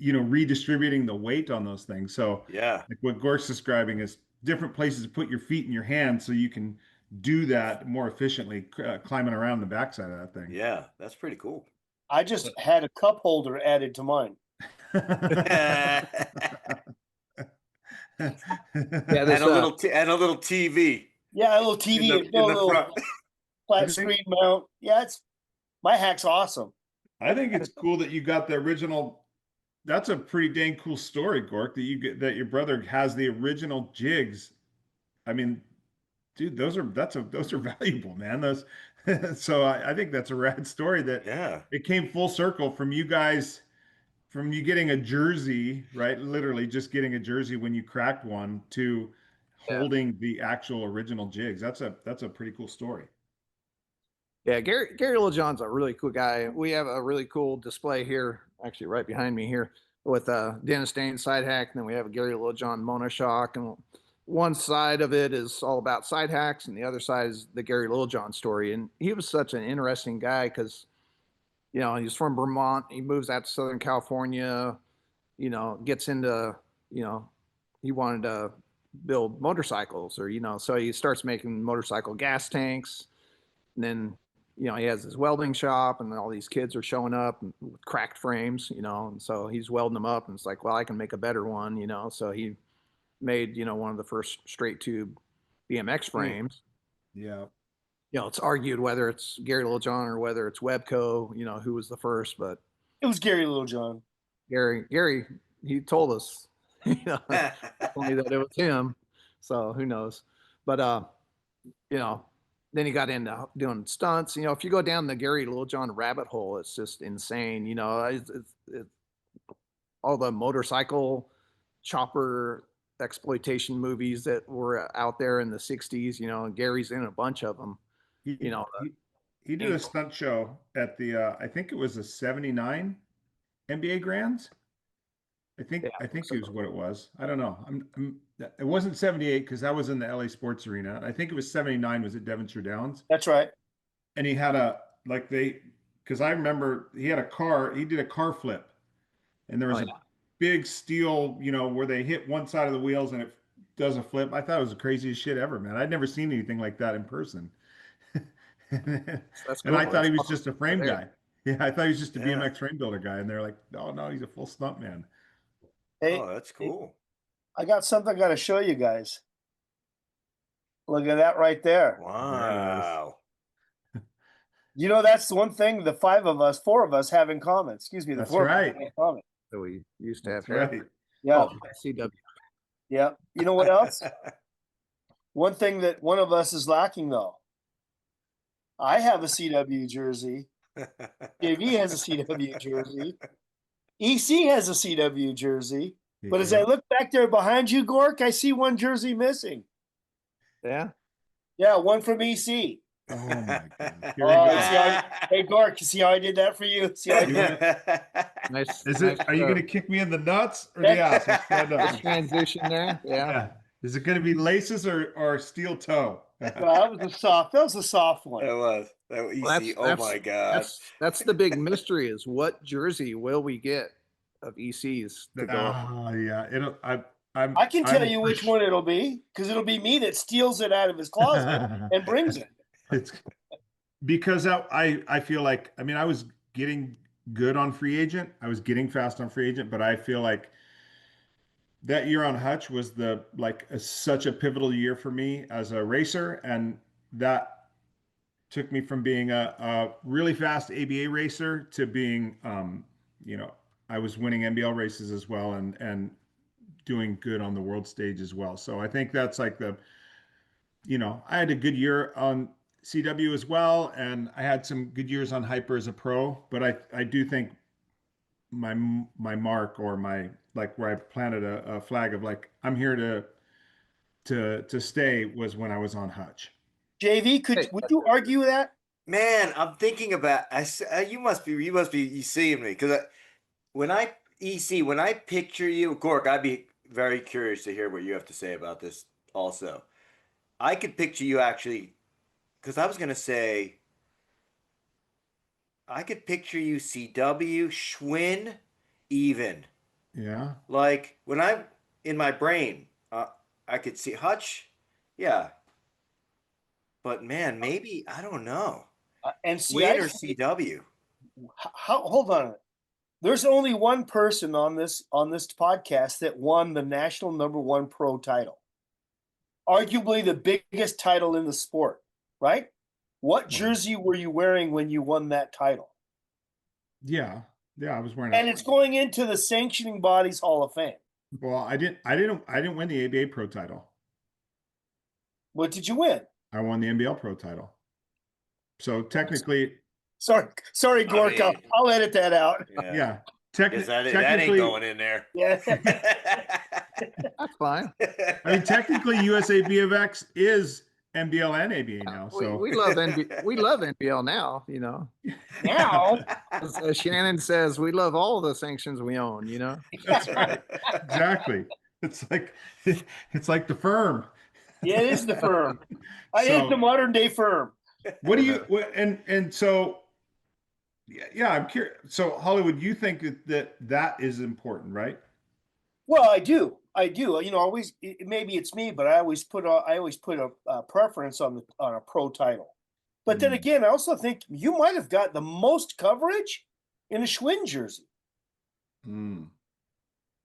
redistributing the weight on those things. So like what Gork's describing is different places to put your feet and your hands so you can do that more efficiently, climbing around the backside of that thing. Yeah, that's pretty cool. I just had a cup holder added to mine. Yeah, And this a little TV Yeah, a little in TV, the no front. little flat screen mount. Yeah, it's my hack's awesome. I think it's cool that you got the original. That's a pretty dang cool story, Gork, that you get that your brother has the original jigs. I mean, dude, those are valuable, man. Those so I think that's a rad story that Yeah. it came full circle from you guys from you getting a jersey, right? Literally just getting a jersey when you cracked one to Yeah. holding the actual original jigs. That's a pretty cool story. Yeah, Gary Littlejohn's a really cool guy. We have a really cool display here, actually right behind me here, with Dennis Dane side hack, and then we have a Gary Littlejohn monoshock, and one side of it is all about side hacks, and the other side is the Gary Littlejohn story. And he was such an interesting guy because he's from Vermont. He moves out to Southern California. Gets into he wanted to build motorcycles, or so he starts making motorcycle gas tanks, and then he has his welding shop, and all these kids are showing up with cracked frames, and so he's welding them up, and it's like, well, I can make a better one, so he made, one of the first straight tube BMX frames. Yeah. It's argued whether it's Gary Littlejohn or whether it's Webco, who was the first, but It was Gary Littlejohn. Gary, he told us, only that it was him. So who knows? But then he got into doing stunts. If you go down the Gary Littlejohn rabbit hole, it's just insane. It's all the motorcycle chopper exploitation movies that were out there in the 60s, and Gary's in a bunch of them. He did a stunt show at the I think it was the 79 NBA Grands. I think it was what it was. I don't know. It wasn't 78 because that was in the LA Sports Arena. I think it was 79 was at Devonshire Downs. That's right. And he had because I remember he did a car flip. And there was a big steel, where they hit one side of the wheels and it does a flip. I thought it was the craziest shit ever, man. I'd never seen anything like that in person. That's And cool. I thought he was just a frame guy. Yeah, I thought he was just a Yeah. BMX frame builder guy. And they're like, oh no, he's a full stunt man. Hey, Oh, that's cool. I got something I got to show you guys. Look at that right there. Wow. That's the one thing the four of us have in common. Excuse me, the That's four of us right. have in common. that we used to have That's here. right. Yeah, Oh, CW. yeah. You know what else? One thing that one of us is lacking, though. I have a CW jersey. JV has a CW jersey. EC has a CW jersey. But as I look back there behind you, Gork, I see one jersey missing. Yeah. Yeah, one from EC. Oh my God. Hey, Gork, you see how I did that for you? See how I did that? Nice. Are you going to kick me in the nuts or the ass? Which one nice does it? transition there? Yeah. Yeah. Is it going to be laces or steel toe? Well, that was a soft one. That was. That was easy. Oh my God. That's the big mystery is what jersey will we get of EC's to go up? Oh yeah. I can tell you which one it'll be because it'll be me that steals it out of his closet and brings it. It's because I feel like, I was getting good on free agent. I was getting fast on free agent, but I feel like that year on Hutch was such a pivotal year for me as a racer, and that took me from being a really fast ABA racer to being, I was winning NBL races as well and doing good on the world stage as well. So I think that's like I had a good year on CW as well, and I had some good years on Hyper as a pro, but I do think my mark or my where I planted a flag of I'm here to stay was when I was on Hutch. JV, would you argue that? Man, I'm thinking about. You must be seeing me because when I picture you, Gork, I'd be very curious to hear what you have to say about this. Also, I could picture you actually, because I was gonna say, I could picture you CW, Schwinn, even. Yeah. Like when I'm in my brain, I could see Hutch, yeah. But man, maybe I don't know. And Win or CW? Hold on. There's only one person on this podcast that won the national #1 pro title. Arguably the biggest title in the sport, right? What jersey were you wearing when you won that title? Yeah, I was wearing And it's going into the sanctioning body's Hall of Fame. Well, I didn't win the ABA pro title. What did you win? I won the NBL pro title. So technically, sorry, Gork. I mean, I'll edit that out. yeah. That ain't going in there. Yeah. That's fine. I mean, technically, USA BFX is NBL and ABA now. So We love NBL now, you know. Now, As Shannon says, we love all the sanctions we own, you know. that's right. Exactly. It's like the firm. yeah, it is the firm. It's the modern day firm. What do you and so yeah, I'm curious. So Hollywood, you think that is important, right? Well, I do. You know, always. Maybe it's me, but I always put a preference on a pro title. But then again, I also think you might have got the most coverage in a Schwinn jersey.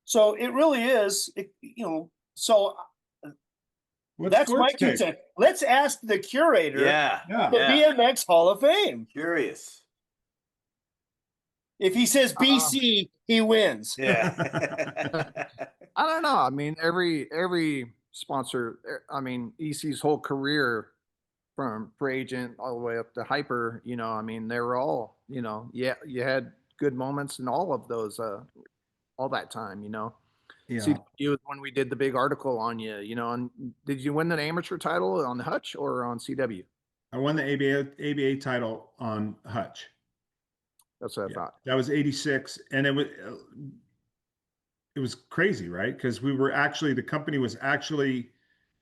So it really is. You know. So that's my 2 cents. Let's ask the curator. The BMX Hall of Fame. Curious. If he says BC, he wins. Yeah. I don't know. I mean, every sponsor, I mean, EC's whole career from free agent all the way up to hyper, you know, I mean, they were all, you know, you had good moments in all of those, all that time, you know. Yeah. CW was when we did the big article on you, you know, and did you win the amateur title on Hutch or on CW? I won the ABA title on Hutch. That's what I thought. That was 86. And it was crazy, right? Because the company was actually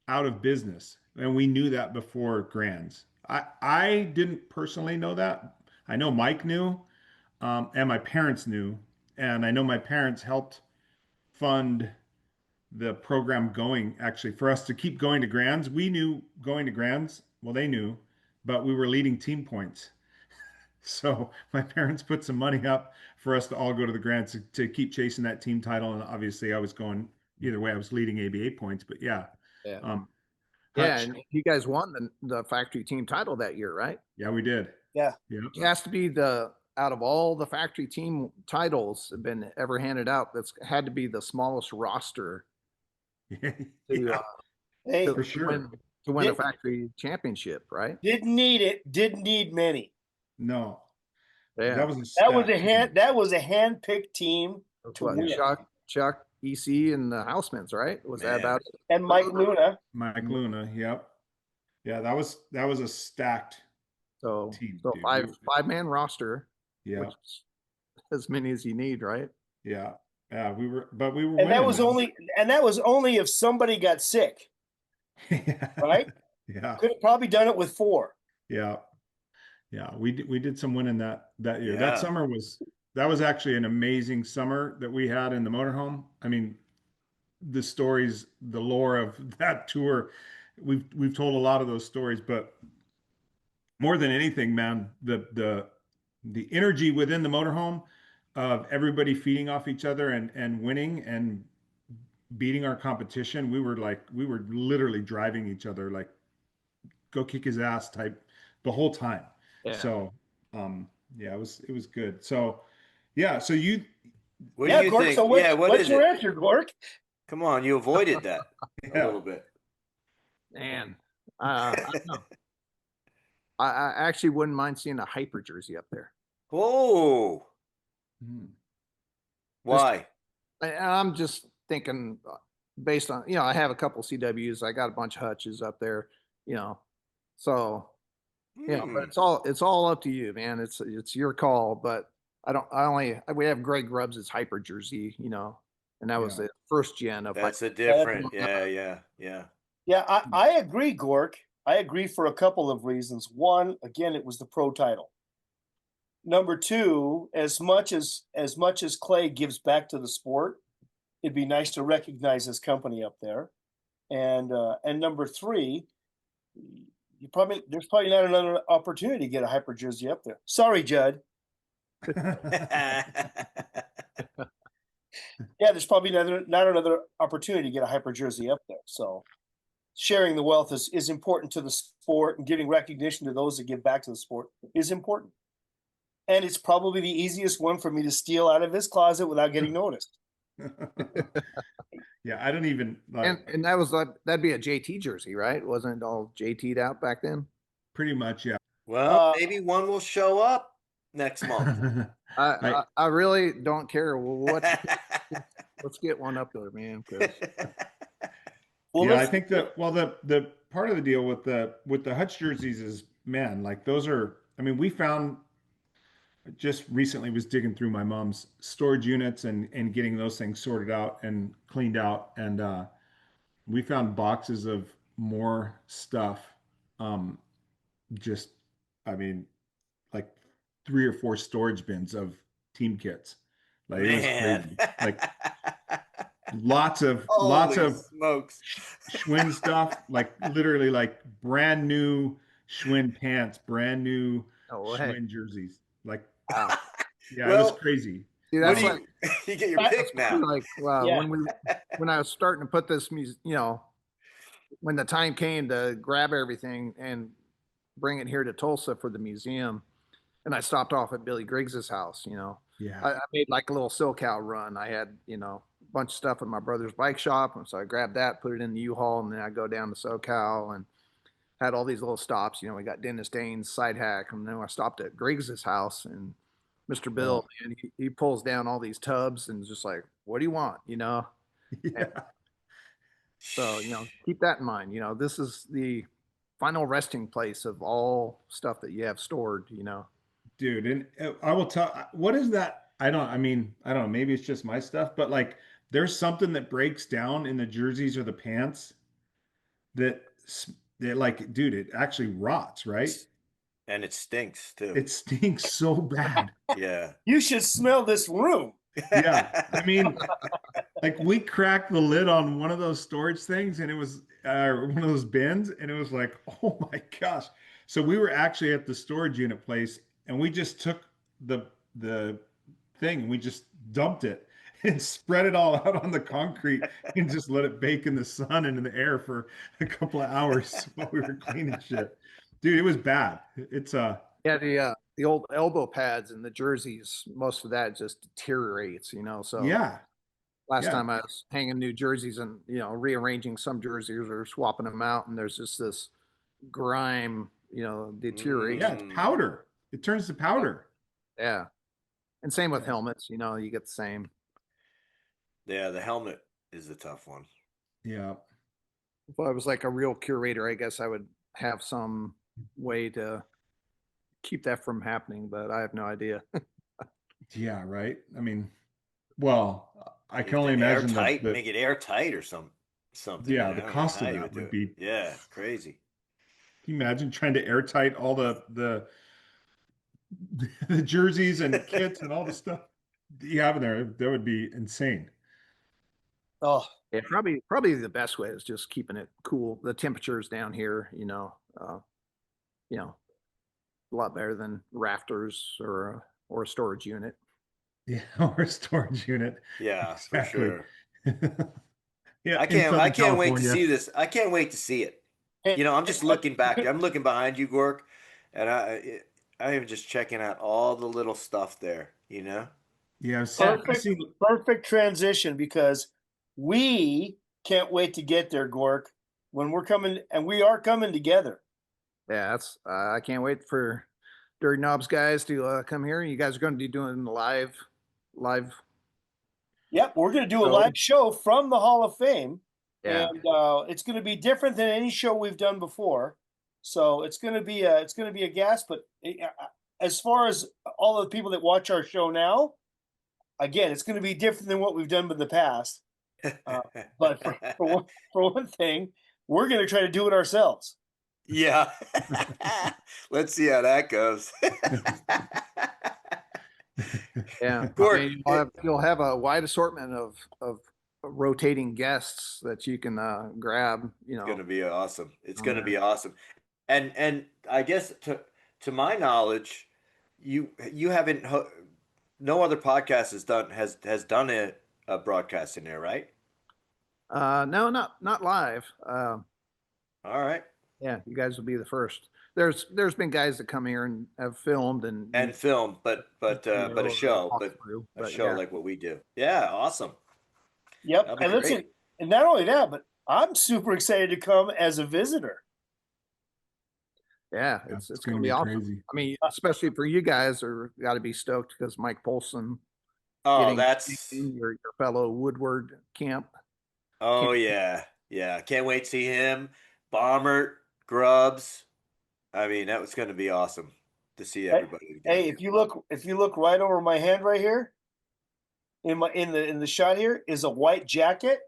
out of business. And we knew that before Grands. I didn't personally know that. I know Mike knew, and my parents knew. And I know my parents helped fund the program going, actually, for us to keep going to Grands. We knew going to Grands, well, they knew, but we were leading team points. So my parents put some money up for us to all go to the Grands to keep chasing that team title. And obviously I was going either way. I was leading ABA points, but yeah. And you guys won the factory team title that year, right? Yeah, we did. Yeah. It has to be out of all the factory team titles have been ever handed out, that's had to be the smallest roster For sure. to win a factory championship, right? Didn't need it. Didn't need many. No. Yeah. That was a hand-picked team to win. Chuck, EC, and the Housemans, right? Was that about it? And Mike Luna. Yep. Yeah, that was a stacked team. So five-man roster. Yeah. Which is as many as you need, right? Yeah. Yeah, we were winning, that was only if somebody got sick. Right? Yeah. Could have probably done it with 4. Yeah. Yeah, we did some winning that year. Yeah. That summer that was actually an amazing summer that we had in the motorhome. I mean, the stories, the lore of that tour, we've told a lot of those stories, but more than anything, man, the energy within the motorhome of everybody feeding off each other and winning and beating our competition, we were literally driving each other like go kick his ass type the whole time. Yeah. So, it was good. So, yeah. So you, what do you Gork, think? so what's your answer, Gork? Come on, you avoided that a little bit. Man, I don't know. I actually wouldn't mind seeing a hyper jersey up there. Whoa. Why? I'm just thinking based on, I have a couple CWs. I got a bunch of Hutches up there, so. Yeah, but it's all up to you, man. It's your call. But we have Greg Grubbs' hyper jersey, and that was the first gen of. That's a different. Yeah. Yeah, I agree, Gork. I agree for a couple of reasons. One, again, it was the pro title. Number 2, as much as Clay gives back to the sport, it'd be nice to recognize his company up there. And number 3. There's probably not another opportunity to get a hyper jersey up there. Sorry, Judd. Yeah, there's probably not another opportunity to get a hyper jersey up there. So sharing the wealth is important to the sport, and giving recognition to those that give back to the sport is important. And it's probably the easiest one for me to steal out of his closet without getting noticed. Yeah, I don't even like And that was like that'd be a JT jersey, right? Wasn't it all JT'd out back then? pretty much, yeah. Well, maybe one will show up next month. I really don't care what. Let's get one up there, man. 'Cause Well, Yeah, I think that the part of the deal with the Hutch jerseys is, man, like those are, I mean, we found just recently was digging through my mom's storage units and getting those things sorted out and cleaned out, and we found boxes of more stuff. Um, just, I mean, like 3 or 4 storage bins of team kits. Like it was Man. crazy. Like lots of Holy smokes. Schwinn stuff, like literally like brand new Schwinn pants, brand new oh, hey, Schwinn jerseys. Like, wow. yeah, it Well, was crazy. See, What that's do like you get your That's pick now? like wow. Yeah. When I was starting to put this music, when the time came to grab everything and bring it here to Tulsa for the museum, and I stopped off at Billy Griggs's house. Yeah. I made like a little SoCal run. I had, a bunch of stuff at my brother's bike shop. And so I grabbed that, put it in the U-Haul, and then I go down to SoCal and had all these little stops. We got Dennis Dane's Side Hack. And then I stopped at Griggs's house, and Mr. Bill, and he pulls down all these tubs and just like, what do you want? Yeah. So, keep that in mind. This is the final resting place of all stuff that you have stored, Dude, and I will tell, what is that? I mean, I don't know, maybe it's just my stuff, but like there's something that breaks down in the jerseys or the pants that that like, dude, it actually rots, right? And it stinks too. It stinks so bad. Yeah. You should smell this room. Yeah. I mean, like we cracked the lid on one of those storage things and it was one of those bins and it was like, oh my gosh. So we were actually at the storage unit place and we just took the thing and we just dumped it and spread it all out on the concrete and just let it bake in the sun and in the air for a couple of hours while we were cleaning shit. Dude, it was bad. It's yeah, the old elbow pads and the jerseys, most of that just deteriorates, So yeah. last Yeah. time I was hanging new jerseys and rearranging some jerseys or swapping them out, and there's just this grime, deterioration. Yeah, it's powder. It turns to powder. Yeah. And same with helmets, you get the same. Yeah, the helmet is the tough one. Yeah. If I was like a real curator, I guess I would have some way to keep that from happening, but I have no idea. Yeah, right. I mean, well, I can You only have to imagine airtight, that. make it airtight or something. Yeah, I the don't know cost how of you that do would it. be. Yeah, crazy. Can you imagine trying to airtight all the the jerseys and kits and all the stuff you have in there? That would be insane. Oh, Yeah, probably the best way is just keeping it cool. The temperatures down here, a lot better than rafters or a storage unit. Yeah, or a storage unit. Yeah, Exactly. for sure. Yeah, I in can't Southern wait to California. see this. I can't wait to see it. I'm just looking back. I'm looking behind you, Gork, and I am just checking out all the little stuff there, Yeah, I've seen. perfect transition, because we can't wait to get there, Gork, when we're coming, and we are coming together. Yeah, that's I can't wait for Dirty Knobs guys to come here. You guys are going to be doing live. Yep, we're going to do a So- live show from the Hall of Fame, Yeah. and it's going to be different than any show we've done before. So it's going to be a gas. But as far as all the people that watch our show now, again, it's going to be different than what we've done in the past. But for one thing, we're going to try to do it ourselves. Yeah. Let's see how that goes. Yeah, Gork, I mean, you'll have a wide assortment of rotating guests that you can grab. It's gonna be awesome. It's gonna be awesome. And I guess to my knowledge, you haven't no other podcast has done a broadcast in there, right? No, not live. All right. Yeah, you guys will be the first. There's been guys that come here and have filmed and Film, but a show, walk but through, a but show yeah. like what we do. Yeah, awesome. Yep. That'd be And great. listen, and not only that, but I'm super excited to come as a visitor. Yeah, It's it's gonna gonna be be awesome. crazy. I mean, especially for you guys, are got to be stoked because Mike Polson Oh, getting that's in your fellow Woodward camp. oh yeah. Can't wait to see him. Bomber, Grubbs. I mean, that was going to be awesome to see everybody again. Hey, if you look right over my hand right here, in the shot here is a white jacket.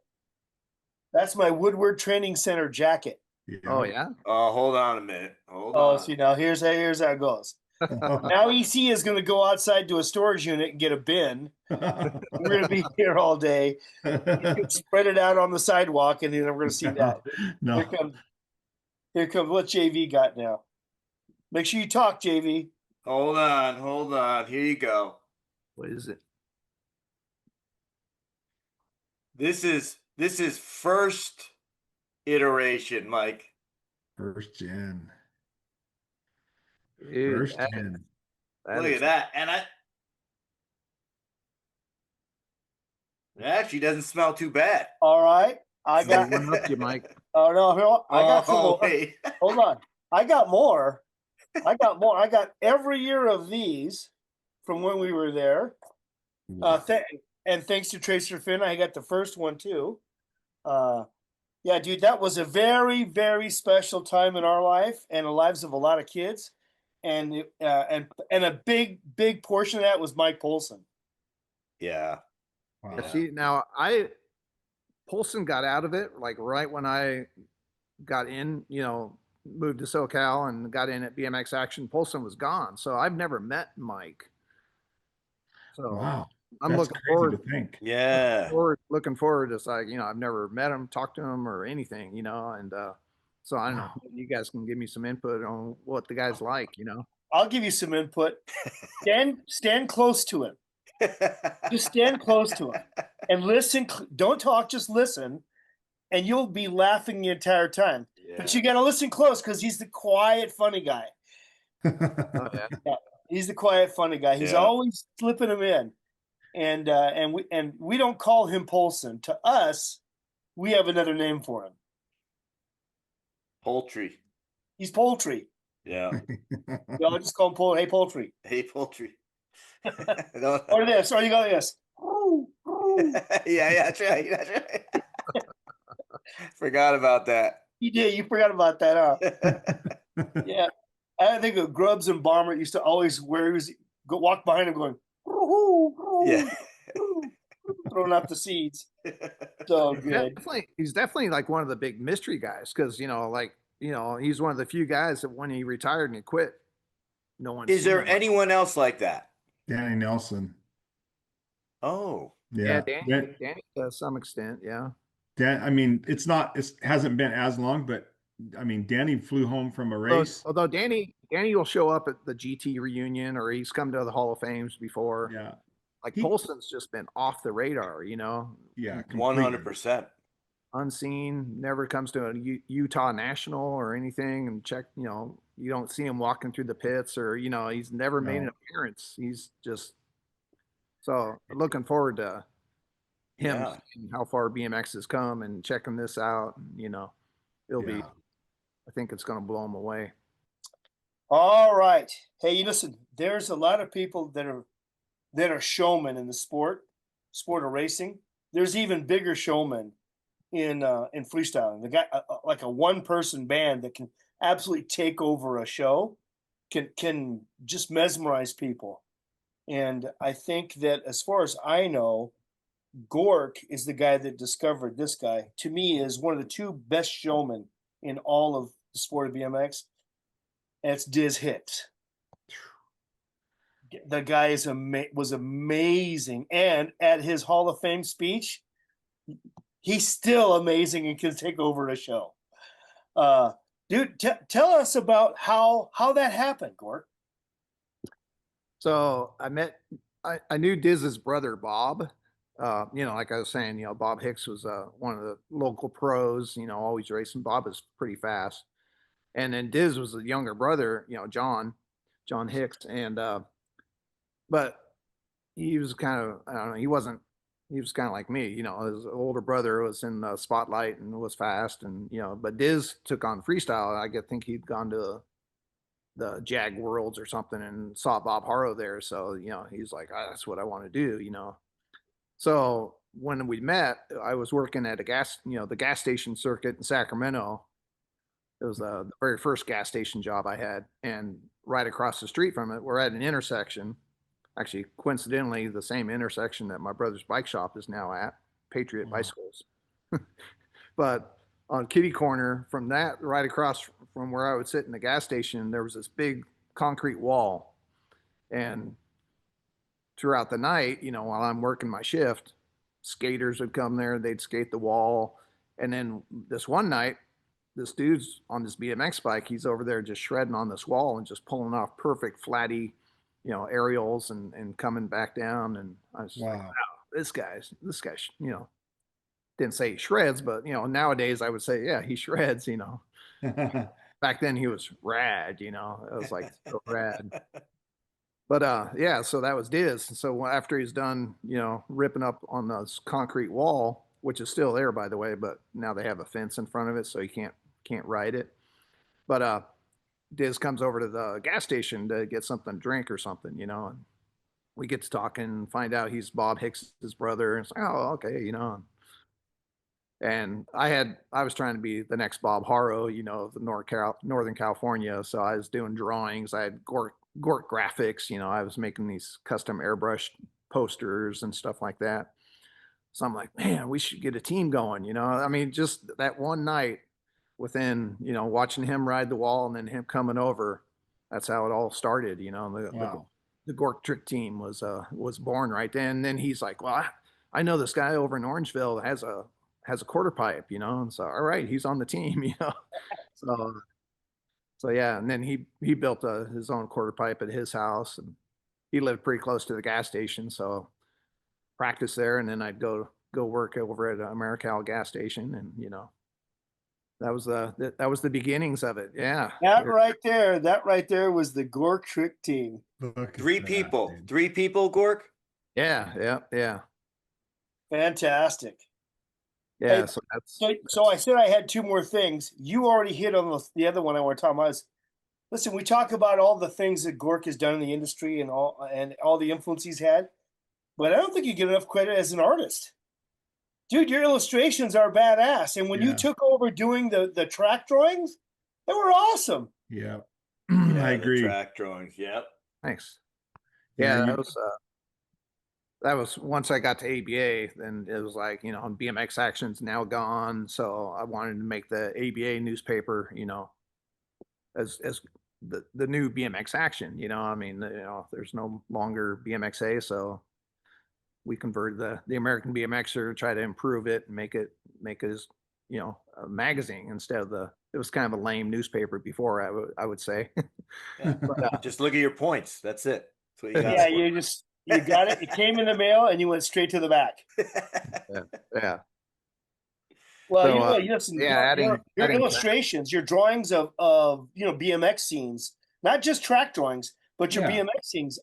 That's my Woodward Training Center jacket. Oh yeah. Oh, hold on a minute. Hold Oh, on. see now here's how it goes. Now EC is going to go outside to a storage unit and get a bin. We're going to be here all day. Spread it out on the sidewalk, and then we're going to see that. No. Here comes what JV got now. Make sure you talk, JV. Hold on. Here you go. What is it? This is first iteration, Mike. First gen. Dude, First gen. Look at that. And it actually doesn't smell too bad. All right, I got. One up you, Mike. Oh no, I got some more. wait. Hold on, I got more. I got every year of these from when we were there. And thanks to Tracer Finn, I got the first one too. Yeah, dude, that was a very, very special time in our life and the lives of a lot of kids, and a big portion of that was Mike Polson. Yeah. Wow. Yeah, see, now Polson got out of it like right when I got in, moved to SoCal and got in at BMX Action. Polson was gone, so I've never met Mike. So Wow. I'm That's looking crazy forward. to think. Yeah. Looking forward. It's like I've never met him, talked to him, or anything. And so I don't know. Wow. You guys can give me some input on what the guy's like. I'll give you some input. Stand close to him. Just stand close to him and listen. Don't talk, just listen, and you'll be laughing the entire time. Yeah. But you got to listen close because he's the quiet, funny guy. Oh yeah. He's the quiet, funny guy. He's Yeah. always slipping him in, and we don't call him Polson. To us, we have another name for him. Poultry. He's Poultry. Yeah. Y'all just call him Poultry. Hey, Poultry. Hey, Poultry. Or this. Or you go this. Yeah, that's right. Forgot about that. You did. You forgot about that, huh? Yeah. I think of Grubbs and Bomber used to always walk behind him going, Yeah. throwing out the seeds. So good. He's definitely like one of the big mystery guys because he's one of the few guys that when he retired and he quit, no one. Is there anyone else like that? Danny Nelson. Oh. Yeah, Yeah. Danny to some extent, yeah. I mean, it hasn't been as long, but I mean, Danny flew home from a race. Although Danny will show up at the GT reunion or he's come to the Hall of Fames before. Yeah. Like Polson's just been off the radar, Yeah. 100%. Unseen, never comes to a Utah National or anything and check, you don't see him walking through the pits or, he's never made an appearance. He's just so looking forward to him seeing how far BMX has come and checking this out. It'll be, I think it's going to blow him away. All right. Hey, listen, there's a lot of people that are showmen in the sport of racing. There's even bigger showmen in freestyling. The guy, like a one-person band that can absolutely take over a show, can just mesmerize people. And I think that as far as I know, Gork is the guy that discovered this guy. To me, is one of the two best showmen in all of the sport of BMX. And it's Diz Hicks. The guy was amazing, and at his Hall of Fame speech, he's still amazing and can take over a show. Dude, tell us about how that happened, Gork. So I knew Diz's brother, Bob. Like I was saying, Bob Hicks was one of the local pros, always racing. Bob is pretty fast. And then Diz was the younger brother, John Hicks. And, but he was kind of, I don't know, he was kind of like me, his older brother was in the spotlight and was fast. And, but Diz took on freestyle. Think he'd gone to the Jag Worlds or something and saw Bob Harrow there. So, he's like, that's what I want to do, So when we met, I was working at the gas station circuit in Sacramento. It was the very first gas station job I had. And right across the street from it, we're at an intersection. Actually, coincidentally, the same intersection that my brother's bike shop is now at, Patriot Bicycles. But on kitty corner from that, right across from where I would sit in the gas station, there was this big concrete wall. And throughout the night, while I'm working my shift, skaters would come there, they'd skate the wall. And then this one night, this dude's on this BMX bike, he's over there just shredding on this wall and just pulling off perfect flatty, aerials and coming back down. And I was just like, wow, this guy's, didn't say he shreds, but nowadays I would say, yeah, he shreds, Back then he was rad, it was like so rad. But yeah, so that was Diz. So after he's done, ripping up on this concrete wall, which is still there, by the way, but now they have a fence in front of it, so you can't ride it. But Diz comes over to the gas station to get something to drink or something, and we get to talking and find out he's Bob Hicks' brother. And it's like, oh, okay, And I was trying to be the next Bob Harrow, of the Northern California. So I was doing drawings. I had Gork graphics, I was making these custom airbrush posters and stuff like that. So I'm like, man, we should get a team going, I mean, just that one night within, watching him ride the wall and then him coming over, that's how it all started, the Gork trick team was born right then. And then he's like, well, I know this guy over in Orangeville has a quarter pipe, and so, all right, he's on the team, So yeah, and then he built his own quarter pipe at his house, and he lived pretty close to the gas station, so practice there, and then I'd go work over at Americal gas station, and that was the beginnings of it. Yeah, that right there was the Gork trick team. Three people, Gork. Yeah. Fantastic. Yeah, hey, so I said I had two more things. You already hit on the other one I want to talk about. Listen, we talk about all the things that Gork has done in the industry and all the influence he's had, but I don't think you get enough credit as an artist. Dude, your illustrations are badass. And when you took over doing the track drawings, they were awesome. Yeah. Yeah, I agree. Track drawings. Yep. Thanks. Yeah, that was once I got to ABA, then it was like, BMX Action's now gone. So I wanted to make the ABA newspaper, as the new BMX Action, I mean, there's no longer BMXA. So we converted the American BMXer, try to improve it and make it as, a magazine instead of it was kind of a lame newspaper before, I would say. Yeah. But, just look at your points. That's it. That's what you got. Yeah, you got it. It came in the mail and you went straight to the back. Yeah. Well, so, listen, adding illustrations, your drawings of BMX scenes, not just track drawings, but your BMX scenes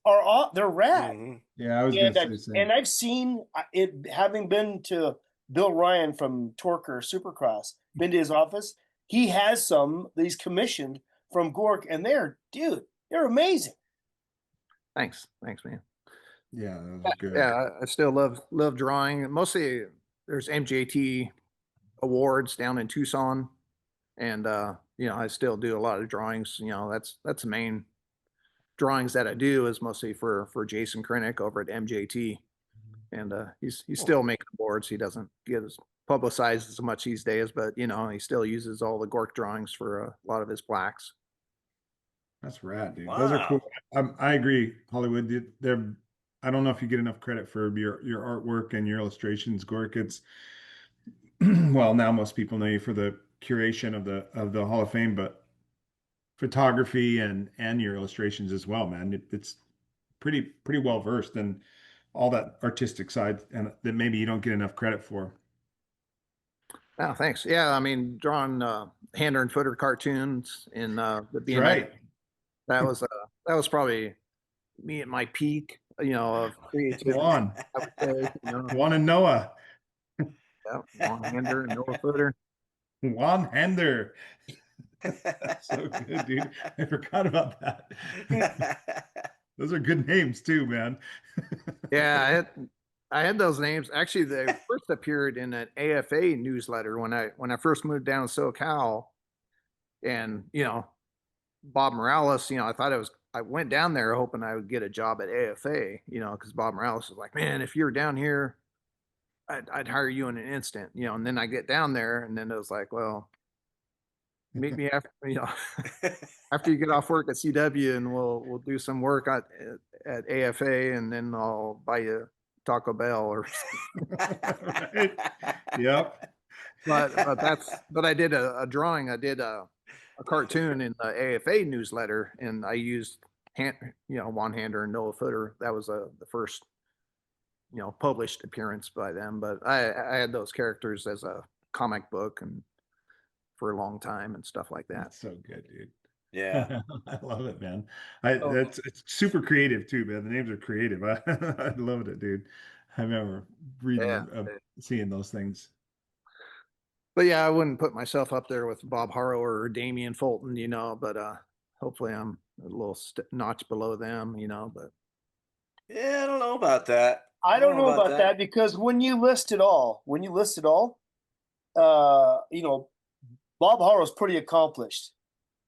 they're rad. Mm-hmm. Yeah, I was going to say the same. And I've seen it, having been to Bill Ryan from Torker Supercross, been to his office. He has these commissioned from Gork, and they're amazing. Thanks, man. Yeah, that was good. Yeah, I still love drawing. Mostly there's MJT awards down in Tucson, and I still do a lot of drawings. That's the main drawings that I do is mostly for Jason Krennick over at MJT, and he's still making boards. He doesn't get as publicized as much these days, but he still uses all the Gork drawings for a lot of his plaques. That's rad, dude. Wow. Those are cool. I agree, Hollywood. I don't know if you get enough credit for your artwork and your illustrations, Gork. It's well, now most people know you for the curation of the Hall of Fame, but photography and your illustrations as well, man. It's pretty well versed in all that artistic side, and that maybe you don't get enough credit for. Oh, thanks. Yeah, I mean, drawing hander and footer cartoons in the That's BMX. right. That was probably me at my peak, of creativity. Juan, I would say, Juan and Noah, yeah, long hander and no footer. Juan Hender. So good, dude. I forgot about that. Those are good names too, man. Yeah, I had those names. Actually, they first appeared in an AFA newsletter when I first moved down to SoCal, and Bob Morales. I went down there hoping I would get a job at AFA. Because Bob Morales was like, man, if you're down here, I'd hire you in an instant. And then I get down there, and then it was like, well, meet me after after you get off work at CW, and we'll do some work at AFA, and then I'll buy you Taco Bell or. Right. Yep. But I did a drawing. I did a cartoon in the AFA newsletter, and I used one hander and Noah footer. That was the first published appearance by them. But I had those characters as a comic book and for a long time and stuff like that. That's so good, dude. Yeah. I love it, man. It's super creative too, man. The names are creative. I loved it, dude. I remember reading, seeing those things. But yeah, I wouldn't put myself up there with Bob Harrower or Damian Fulton, but hopefully I'm a little notch below them, but. Yeah, I don't know about that. I don't know about that because when you list it all, Bob Harrow's pretty accomplished.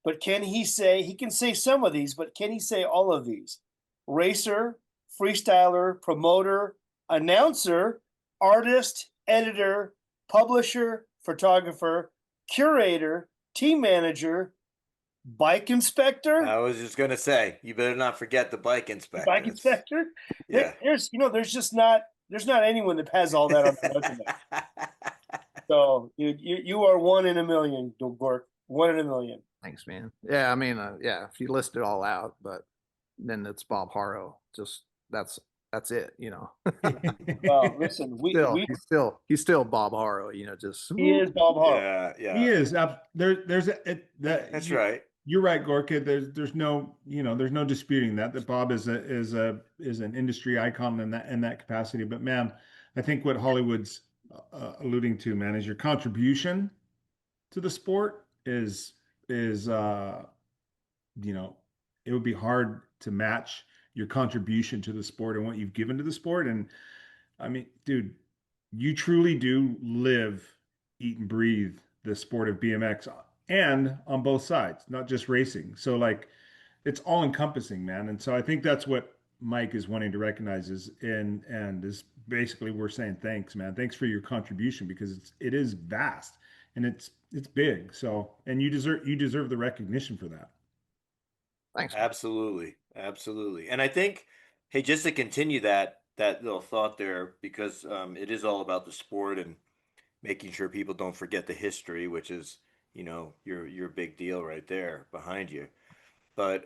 But he can say some of these, but can he say all of these? Racer, freestyler, promoter, announcer, artist, editor, publisher, photographer, curator, team manager, bike inspector. I was just gonna say, you better not forget the bike inspector. Bike inspector. Yeah. There's not anyone that has all that on their resume. So you are 1 in a million, Gork. 1 in a million. Thanks, man. Yeah, I mean, if you list it all out, but then it's Bob Harrow. Just that's it, Well, listen, he's still Bob Harrow, just he is Bob Harrow. Yeah. He is. That's right. You're right, Gorka. There's no disputing that Bob is an industry icon in that capacity. But man, I think what Hollywood's alluding to, man, is your contribution to the sport is it would be hard to match your contribution to the sport and what you've given to the sport. And I mean, dude, you truly do live, eat, and breathe the sport of BMX, and on both sides, not just racing. So like, it's all encompassing, man. And so I think that's what Mike is wanting to recognize and is basically we're saying thanks, man. Thanks for your contribution, because it is vast and it's big. So, and you deserve the recognition for that. Thanks. Absolutely. And I think, hey, just to continue that little thought there, because it is all about the sport and making sure people don't forget the history, which is, your big deal right there behind you. But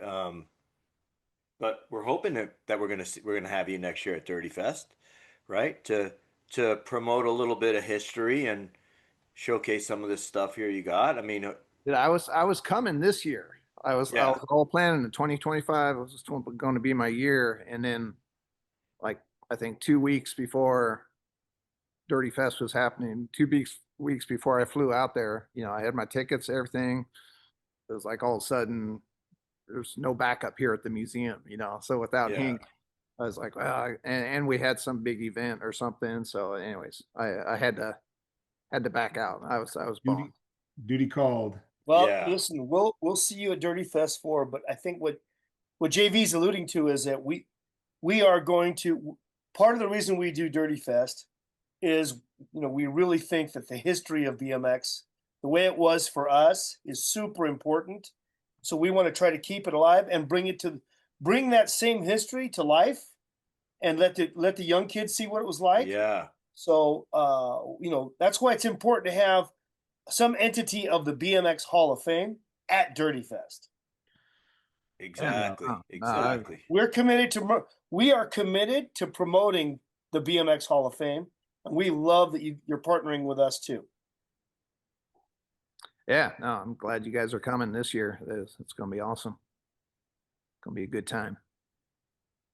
we're hoping that we're gonna have you next year at Dirty Fest, right? To promote a little bit of history and showcase some of this stuff here you got. I mean, I was coming this year. I was all planning in 2025. It was going to be my year, and then, like, I think 2 weeks before Dirty Fest was happening, 2 weeks before I flew out there, I had my tickets, everything. It was like all of a sudden there's no backup here at the museum, So without Hank, I was like, well, and we had some big event or something. So, anyways, I had to back out. I was bummed. Duty called. Well, listen, we'll see you at Dirty Fest 4, but I think what JV's alluding to is that we are going to, part of the reason we do Dirty Fest is, we really think that the history of BMX, the way it was for us, is super important. So we want to try to keep it alive and bring that same history to life and let the young kids see what it was like. Yeah. So, that's why it's important to have some entity of the BMX Hall of Fame at Dirty Fest. Exactly. No, Exactly. We are committed to promoting the BMX Hall of Fame, and we love that you're partnering with us too. Yeah, no, I'm glad you guys are coming this year. It's going to be awesome. It's going to be a good time.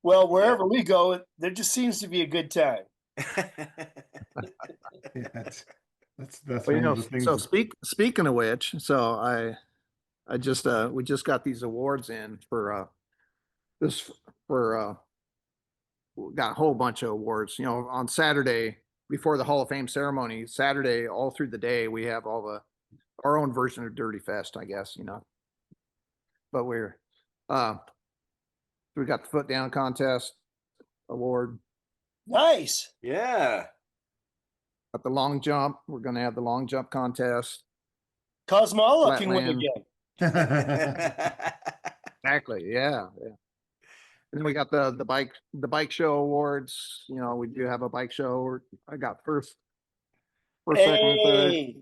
Well, wherever we go, there just seems to be a good time. Yeah, that's Well, one of the things. so speaking of which, so I just we just got these awards in for this for we got a whole bunch of awards. On Saturday before the Hall of Fame ceremony, Saturday all through the day we have our own version of Dirty Fest, I guess. But we got the foot down contest award. Nice. Yeah. Got the long jump. We're going to have the long jump contest. Cosmola can win Flatland. again. Exactly. Yeah. And then we got the bike show awards. We do have a bike show. I got first, second, and third. Hey,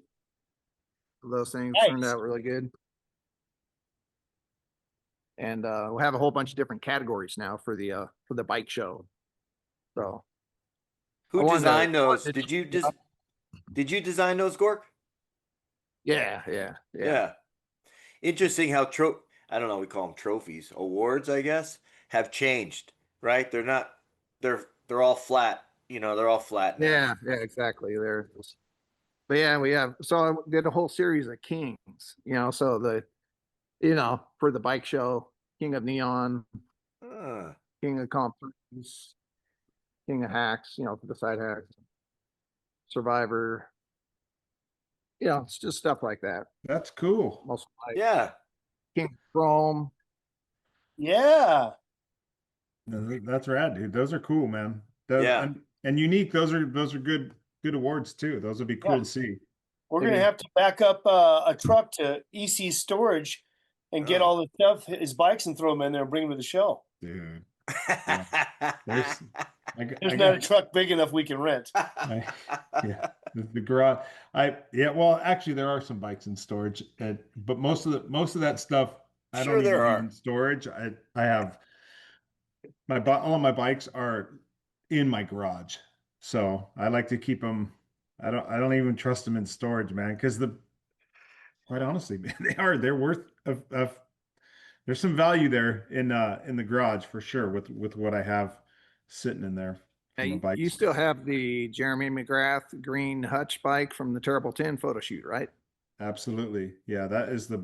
Those things nice. turned out really good. And we'll have a whole bunch of different categories now for the bike show. So Who designed those? Did you design those, Gork? Yeah. Interesting how I don't know, we call them trophies, awards, I guess, have changed, right? They're all flat, they're all flat now. Yeah, exactly. But yeah, so I did a whole series of kings, so for the bike show, King of Neon, King of Comps, King of Hacks, for the side hacks, Survivor. It's just stuff like that. That's cool. Most Yeah. King of Chrome. Yeah. No, that's rad, dude. Those are cool, man. Yeah. And unique. Those are good awards too. Those would be cool to see. We're going to have to back up a truck to EC's storage and get all the stuff, his bikes, and throw them in there and bring them to the show. Dude. There's not a truck big enough we can rent. Yeah, the garage. Well, actually, there are some bikes in storage, but most of that stuff I Sure don't even there need are. in storage. I have all of my bikes are in my garage, so I like to keep them. I don't even trust them in storage, man, because quite honestly, man, they're worth of there's some value there in the garage for sure with what I have sitting in there. You still have the Jeremy McGrath green Hutch bike from the Terrible 10 photo shoot, right? Absolutely. Yeah, that's the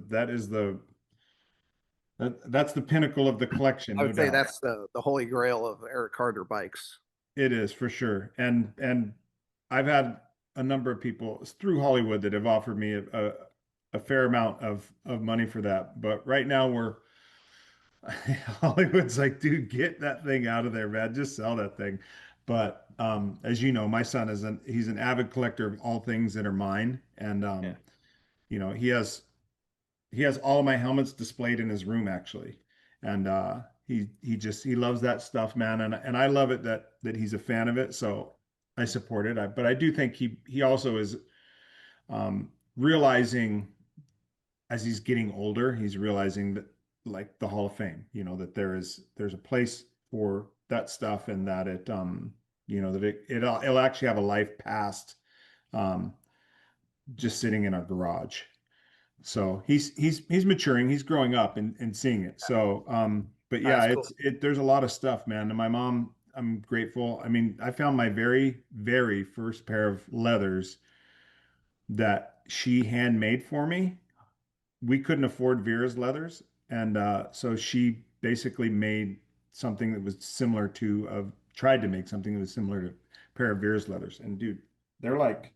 pinnacle of the collection. I would no say doubt. that's the holy grail of Eric Carter bikes. It is for sure. And I've had a number of people through Hollywood that have offered me a fair amount of money for that. But right now Hollywood's like, dude, get that thing out of there, man. Just sell that thing. But as you know, my son he's an avid collector of all things that are mine. And he has all of my helmets displayed in his room actually. And he loves that stuff, man. And I love it that he's a fan of it. So I support it. But I do think he also is realizing as he's getting older, he's realizing that like the Hall of Fame, that there's a place for that stuff and that that it'll actually have a life past just sitting in our garage. So he's maturing, he's growing up and seeing it. So but yeah, Cool. there's a lot of stuff, man. And my mom, I'm grateful. I mean, I found my very, very first pair of leathers that she handmade for me. We couldn't afford Vera's leathers. And so she basically made something that was similar tried to make something that was similar to a pair of Vera's leathers. And dude, they're like, I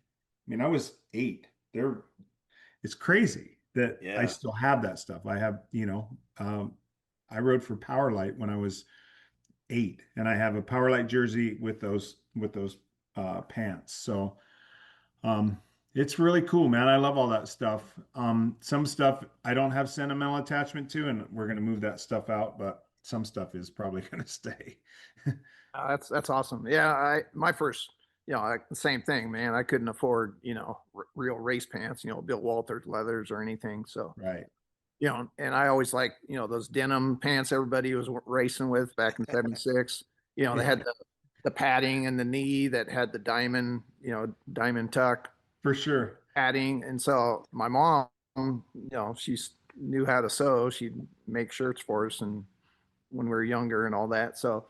mean, I was 8. It's crazy that I still have that stuff. I have, I rode for Powerlight when I was 8, and I have a Powerlight jersey with those pants. So it's really cool, man. I love all that stuff. Some stuff I don't have sentimental attachment to, and we're going to move that stuff out, but some stuff is probably going to stay. That's awesome. Yeah, my first, the same thing, man. I couldn't afford, real race pants, Bill Walters leathers or anything. So Right. you know, and I always like, you know, those denim pants everybody was racing with back in 76. You know, they had the padding in the knee that had the diamond, you know, diamond tuck For sure. padding. And so my mom, you know, she knew how to sew. She'd make shirts for us and when we were younger and all that. So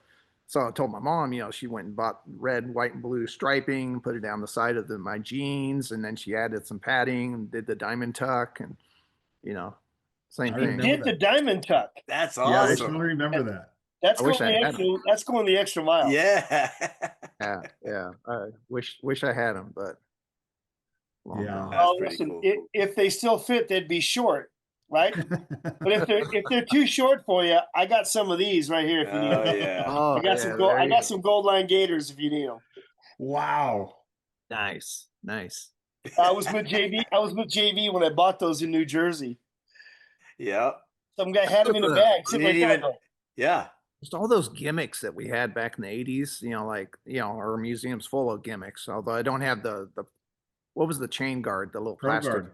I told my mom, you know, she went and bought red, white, and blue striping, put it down the side of my jeans, and then she added some padding and did the diamond tuck, and you know, same I He thing. remember did the that. diamond tuck. That's Yeah, I awesome. totally remember that. That's I going wish I the had extra. them. That's going the extra mile. Yeah. Yeah. I wish I had them, but long Yeah. gone. That's Oh, pretty listen, cool. if they still fit, they'd be short, right? But if they're too short for you, I got some of these right here if you need Oh them. yeah. Oh, I got yeah, some gold. there I you got go. some gold line gators if you need them. Wow. Nice. I was with JV. I was with JV when I bought those in New Jersey. Yeah. Some guy had them in a bag. You Sitting right didn't there. even. Yeah. Just all those gimmicks that we had back in the 80s, you know, like, you know, our museum's full of gimmicks. Although I don't have the what was the chain guard, the little Pro plastic guard.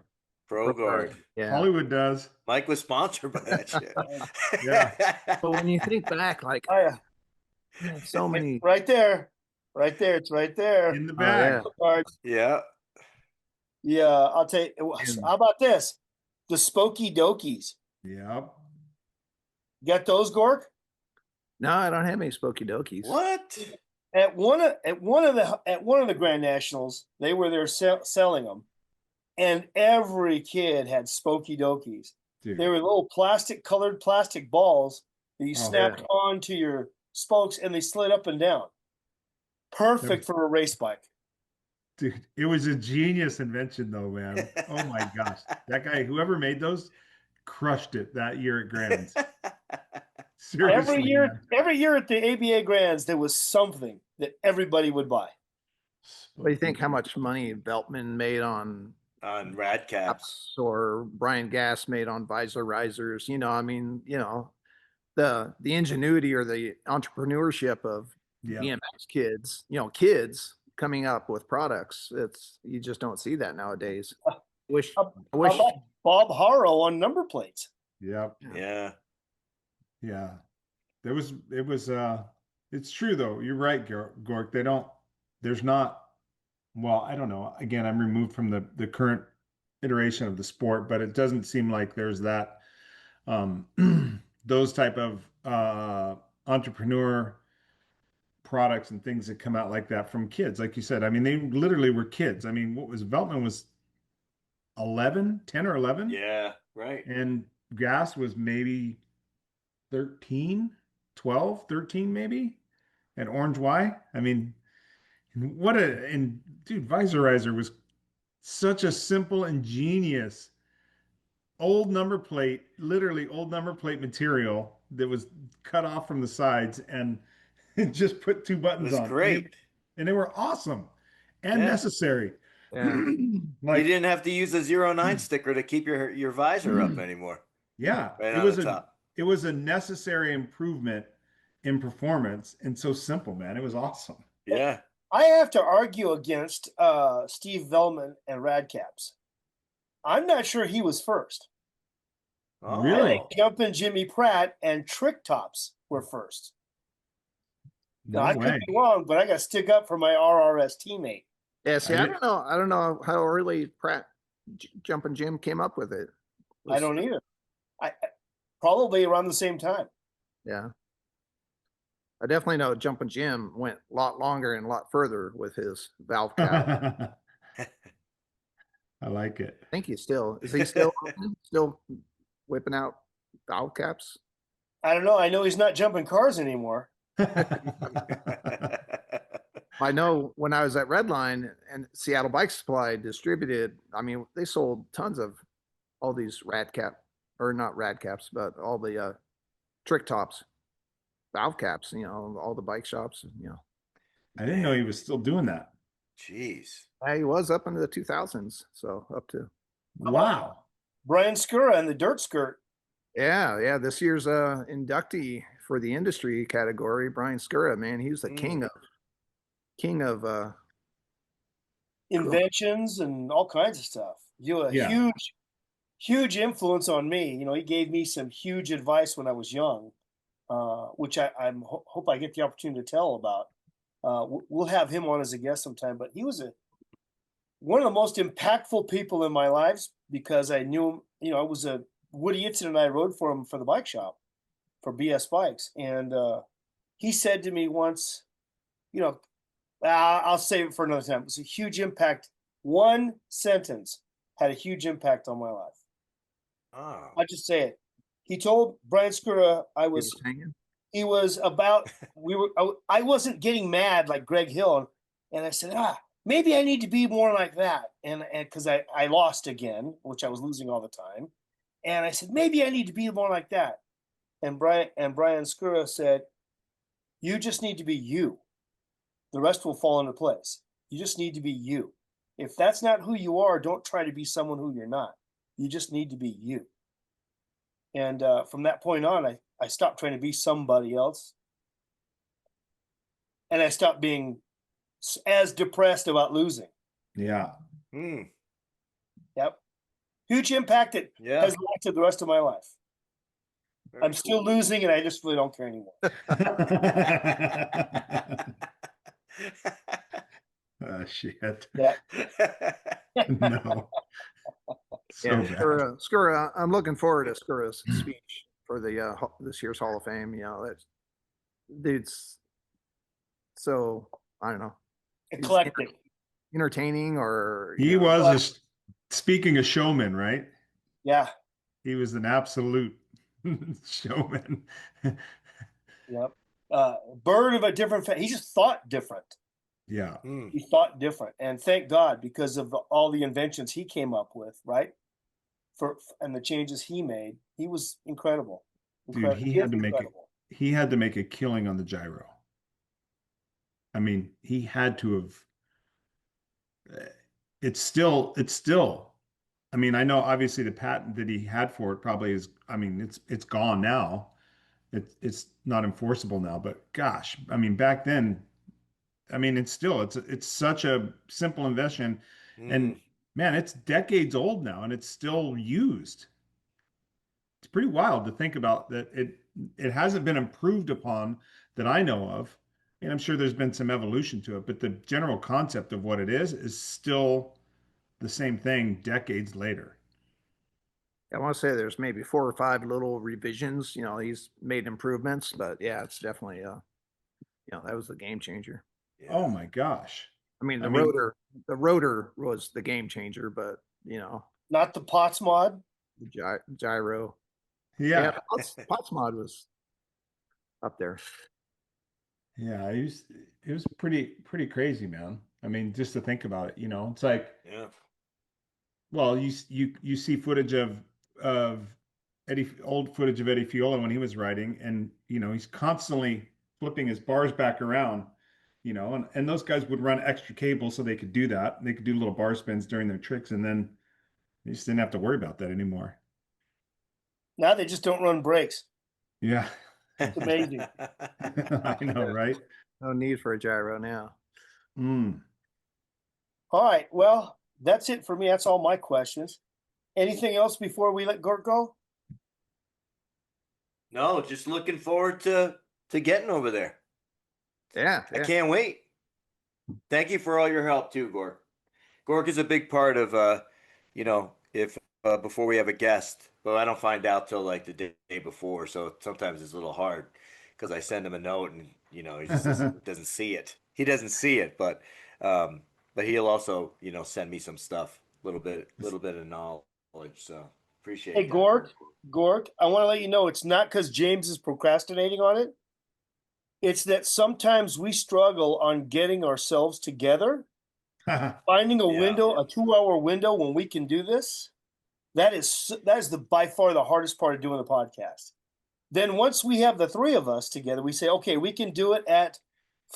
Pro guard. Yeah. Hollywood does. Mike was sponsored by that shit. Yeah. But when you think back, like, Oh, yeah. man, so many. Right there. Right there. It's right there. In the Oh, bag. yeah. All right. Yeah. Yeah, I'll tell you. How about this? The Spokey Dokies. Yep. Got those, Gork? No, I don't have any Spokey Dokies. What? At one of the Grand Nationals, they were there selling them, and every kid had Spokey Dokies. Dude. They were little colored plastic balls that you Oh, snapped yeah. onto your spokes, and they slid up and down. Perfect for a race bike. Dude, it was a genius invention though, man. Oh my gosh. That guy, whoever made those, crushed it that year at Grand's. Seriously. Every year at the ABA Grands, there was something that everybody would buy. What do you think how much money Veltman made on Rad caps. or Brian Gass made on visor risers? You know, I mean, you know, the ingenuity or the entrepreneurship of BMX kids, you know, kids coming up with products. You just don't see that nowadays. I wish How about Bob Harrow on number plates? Yep. Yeah. Yeah. It's true though. You're right, Gork. There's not, well, I don't know. Again, I'm removed from the current iteration of the sport, but it doesn't seem like there's that, those type of, entrepreneur products and things that come out like that from kids. Like you said, I mean, they literally were kids. I mean, Veltman was 10 or 11. Yeah. Right. And Gass was maybe 13, 12, 13 maybe. And Orange Y. I mean, dude, Visorizer was such a simple and genius literally old number plate material that was cut off from the sides and just put two buttons It was on. great. And they were awesome and necessary. Yeah. You didn't have to use a 09 sticker to keep your visor up anymore. Yeah. Right it was a necessary improvement in performance and so simple, man. It was awesome. Yeah. I have to argue against Steve Veltman and Radcaps. I'm not sure he was first. Oh. Really? Jumpin' Jimmy Pratt and Trick Tops were first. Now, I could be wrong, but I got to stick up for my RRS teammate. Yeah, see, I don't know how early Pratt Jumpin' Jim came up with it. I don't either. Probably around the same time. Yeah. I definitely know Jumpin' Jim went a lot longer and a lot further with his valve cap. I like it. I think is he still whipping out valve caps? I don't know. I know he's not jumping cars anymore. I know when I was at Redline and Seattle Bike Supply distributed, I mean, they sold tons of all these not rad caps, but all the Trick Tops valve caps, you know, all the bike shops, you know. I didn't know he was still doing that. Jeez. He was up into the 2000s, so up to. Wow. Brian Skura and the Dirt Skirt. Yeah. This year's inductee for the industry category, Brian Skura, man, he was the king of Inventions and all kinds of stuff. You a huge influence on me. You know, he gave me some huge advice when I was young, which I'm hope I get the opportunity to tell about. We'll have him on as a guest sometime, but he was one of the most impactful people in my lives because I knew him. You know, I was Woody Itzen and I rode for him for the bike shop for BS Bikes. And he said to me once, you know, I'll save it for another time. It was a huge impact. One sentence had a huge impact on my life. Oh. I'll just say it. He told Brian Skura he was about, I wasn't getting mad like Greg Hill. And I said, maybe I need to be more like that. And because I lost again, which I was losing all the time. And I said, maybe I need to be more like that. And Brian Skura said, you just need to be you. The rest will fall into place. You just need to be you. If that's not who you are, don't try to be someone who you're not. You just need to be you. And from that point on, I stopped trying to be somebody else. And I stopped being as depressed about losing. Yeah. Yep. Huge impact that has lasted the rest of my life. Very I'm still losing and I just really don't care anymore. Shit. Yeah. No. So Yeah, bad. Skura, I'm looking forward to Skura's speech for the this year's Hall of Fame. You know, that's dude's so, I don't know, Eclectic. entertaining, or He was speaking of showman, right? Yeah. He was an absolute showman. Yep. Bird of a different he just thought different. Yeah. He thought different. And thank God, because of all the inventions he came up with, right? And the changes he made, he was incredible. Dude, he had to make a killing on the gyro. I mean, he had to have. It's still. I mean, I know obviously the patent that he had for it probably is. I mean, it's gone now. It's not enforceable now. But gosh, I mean, back then, I mean, it's such a simple invention, and man, it's decades old now, and it's still used. It's pretty wild to think about that. It hasn't been improved upon that I know of. And I'm sure there's been some evolution to it, but the general concept of what it is still the same thing decades later. I want to say there's maybe 4 or 5 little revisions. You know, he's made improvements, but yeah, it's definitely you know, that was the game changer. Yeah. Oh my gosh. I mean, the rotor was the game changer, but you know, not the POTS mod. The gyro. Yeah. POTS mod was up there. Yeah, it was pretty crazy, man. I mean, just to think about it, you know, it's like, well, you see footage of old footage of Eddie Fiola when he was riding, and you know, he's constantly flipping his bars back around, you know, and those guys would run extra cables so they could do that. They could do little bar spins during their tricks, and then they just didn't have to worry about that anymore. Now they just don't run brakes. Yeah. It's amazing. I know, right? No need for a gyro now. All right. Well, that's it for me. That's all my questions. Anything else before we let Gork go? No, just looking forward to getting over there. Yeah. I can't wait. Thank you for all your help too, Gork. Gork is a big part of, you know, if before we have a guest, but I don't find out till like the day before, so sometimes it's a little hard because I send him a note and you know he just doesn't see it. He doesn't see it, but he'll also, you know, send me some stuff, little bit of knowledge. So appreciate it. Hey, Gork, I want to let you know it's not because James is procrastinating on it. It's that sometimes we struggle on getting ourselves together, finding a window, a 2-hour window when we can do this. That is by far the hardest part of doing the podcast. Then once we have the 3 of us together, we say, okay, we can do it at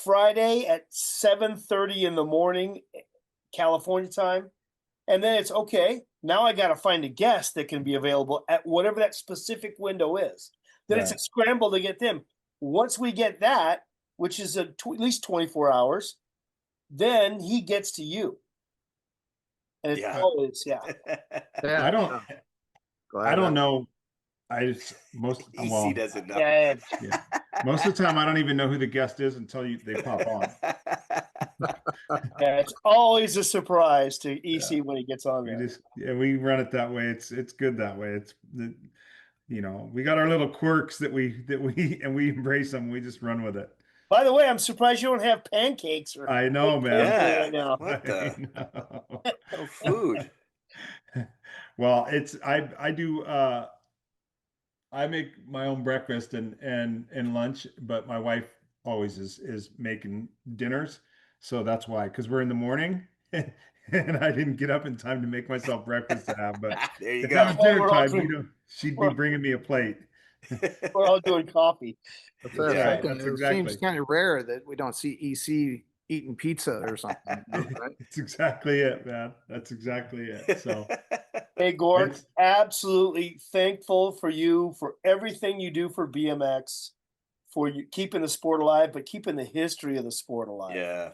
Friday at 7:30 in the morning, California time. And then it's okay. Now I got to find a guest that can be available at whatever that specific window is. Then it's a scramble to get them. Once we get that, which is at least 24 hours, then he gets to you. And it's always, I Glad I don't that- know. I just EC doesn't know. Yeah, yeah. Most of the time, I don't even know who the guest is until they pop on. yeah, it's always a surprise to EC when he gets on there. We run it that way. It's good that way. We got our little quirks that we and we embrace them. We just run with it. By the way, I'm surprised you don't have pancakes or I know, man. Yeah. right now. What the? I know. No food. Well, I do I make my own breakfast and lunch, but my wife always is making dinners. So that's why, because we're in the morning and I didn't get up in time to make myself breakfast to have. But There you if go. it was dinner We're all time, drinking- she'd be bringing me a plate. We're all doing coffee. That's what I was Yeah, thinking. that's It exactly. seems kind of rare that we don't see EC eating pizza or something. Right? It's exactly it, man. That's exactly it. So Hey, Gork, It's- absolutely thankful for you for everything you do for BMX, for you keeping the sport alive, but keeping the history of the sport alive. Yeah.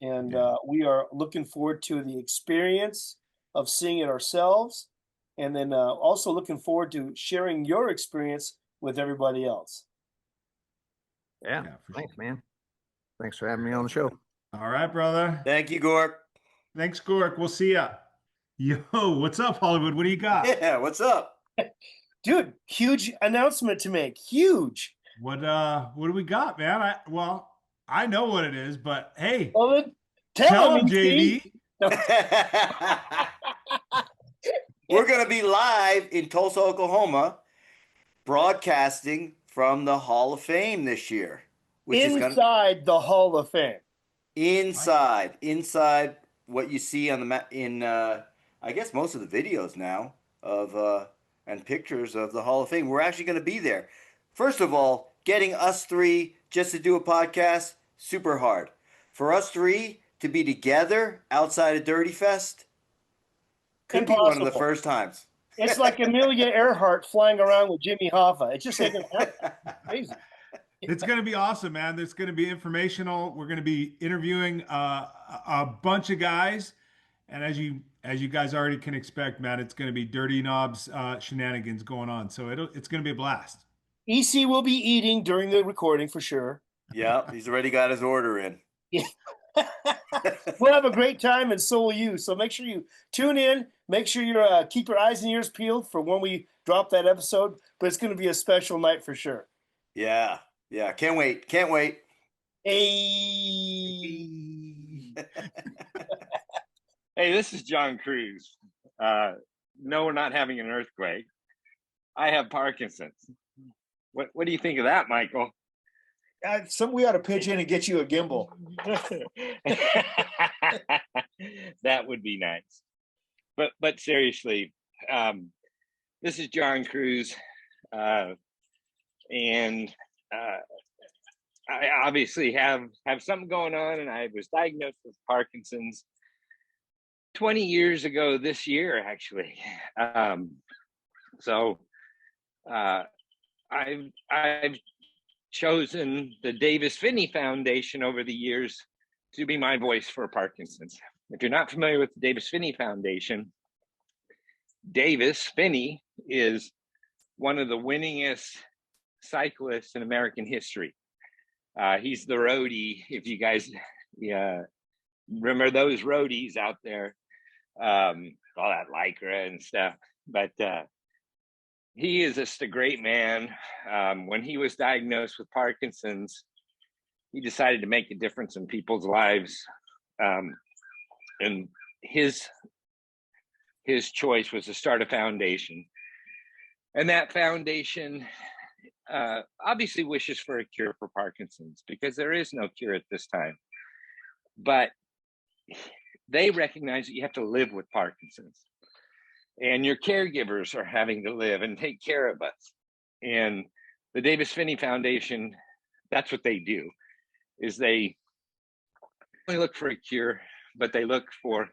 And Yeah. we are looking forward to the experience of seeing it ourselves, and then also looking forward to sharing your experience with everybody else. Yeah. Yeah, for Thanks, man. Thanks for having me on the show. All right, brother. Thank you, Gork. Thanks, Gork. We'll see ya. Yo, what's up, Hollywood? What do you got? Yeah, what's up? Dude, huge announcement to make. Huge. What do we got, man? I know what it is, but hey, Well, then, tell tell him, him, JD. We're going to be live in Tulsa, Oklahoma, broadcasting from the Hall of Fame this year, which is going to inside the Hall of Fame. inside what you see on the map in I guess most of the videos now of and pictures of the Hall of Fame. We're actually going to be there. First of all, getting us three just to do a podcast, super hard. For us three to be together outside of Dirty Fest could be one of the Impossible. first times. It's like Amelia Earhart flying around with Jimmy Hoffa. It just ain't gonna happen. Crazy. It's going to be awesome, man. It's going to be informational. We're going to be interviewing a bunch of guys, and as you guys already can expect, man, it's going to be dirty knobs shenanigans going on. So it's going to be a blast. EC will be eating during the recording for sure. Yeah, he's already got his order in. We'll have a great time, and so will you. So make sure you tune in. Make sure you keep your eyes and ears peeled for when we drop that episode. But it's going to be a special night for sure. Yeah, can't wait. Can't wait. Hey. Hey, this is John Cruz. No, we're not having an earthquake. I have Parkinson's. What do you think of that, Michael? We ought to pitch in and get you a gimbal. That would be nice. But seriously, this is John Cruz, and I obviously have something going on, and I was diagnosed with Parkinson's 20 years ago this year, actually. So I've chosen the Davis Finney Foundation over the years to be my voice for Parkinson's. If you're not familiar with the Davis Finney Foundation, Davis Finney is one of the winningest cyclists in American history. He's the roadie, if you guys remember those roadies out there, all that Lycra and stuff. But he is just a great man. When he was diagnosed with Parkinson's, he decided to make a difference in people's lives. And his choice was to start a foundation. And that foundation obviously wishes for a cure for Parkinson's, because there is no cure at this time. But they recognize that you have to live with Parkinson's. And your caregivers are having to live and take care of us. And the Davis Finney Foundation, that's what they do, is they only look for a cure, but they look for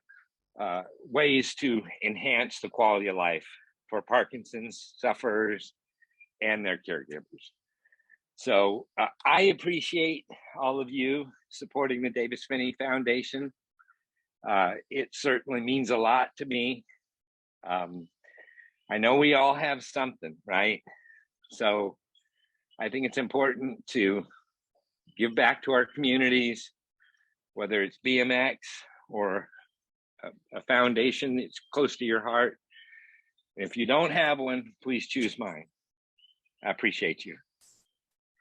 ways to enhance the quality of life for Parkinson's sufferers and their caregivers. So I appreciate all of you supporting the Davis Finney Foundation. It certainly means a lot to me. I know we all have something, right? So I think it's important to give back to our communities, whether it's BMX or a foundation that's close to your heart. If you don't have one, please choose mine. I appreciate you.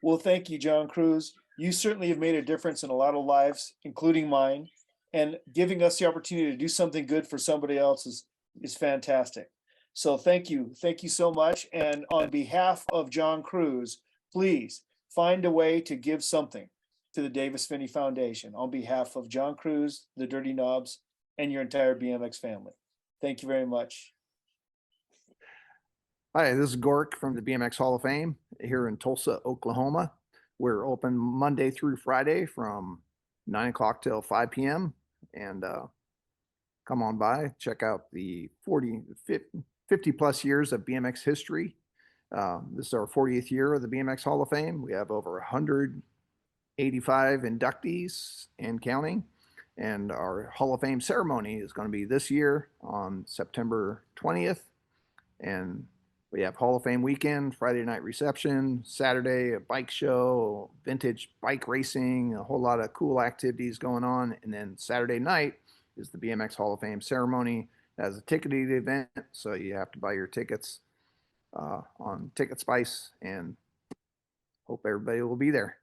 Well, thank you, John Cruz. You certainly have made a difference in a lot of lives, including mine, and giving us the opportunity to do something good for somebody else is fantastic. So thank you so much. And on behalf of John Cruz, please find a way to give something to the Davis Finney Foundation on behalf of John Cruz, the Dirty Knobs, and your entire BMX family. Thank you very much. Hi, this is Gork from the BMX Hall of Fame here in Tulsa, Oklahoma. We're open Monday through Friday from 9 o'clock till 5 p.m. And come on by, check out the 50 plus years of BMX history. This is our 40th year of the BMX Hall of Fame. We have over 185 inductees and counting. And our Hall of Fame ceremony is going to be this year on September 20th. And we have Hall of Fame weekend, Friday night reception, Saturday, a bike show, vintage bike racing, a whole lot of cool activities going on. And then Saturday night is the BMX Hall of Fame ceremony as a ticketed event. So you have to buy your tickets on Ticket Spice, and hope everybody will be there.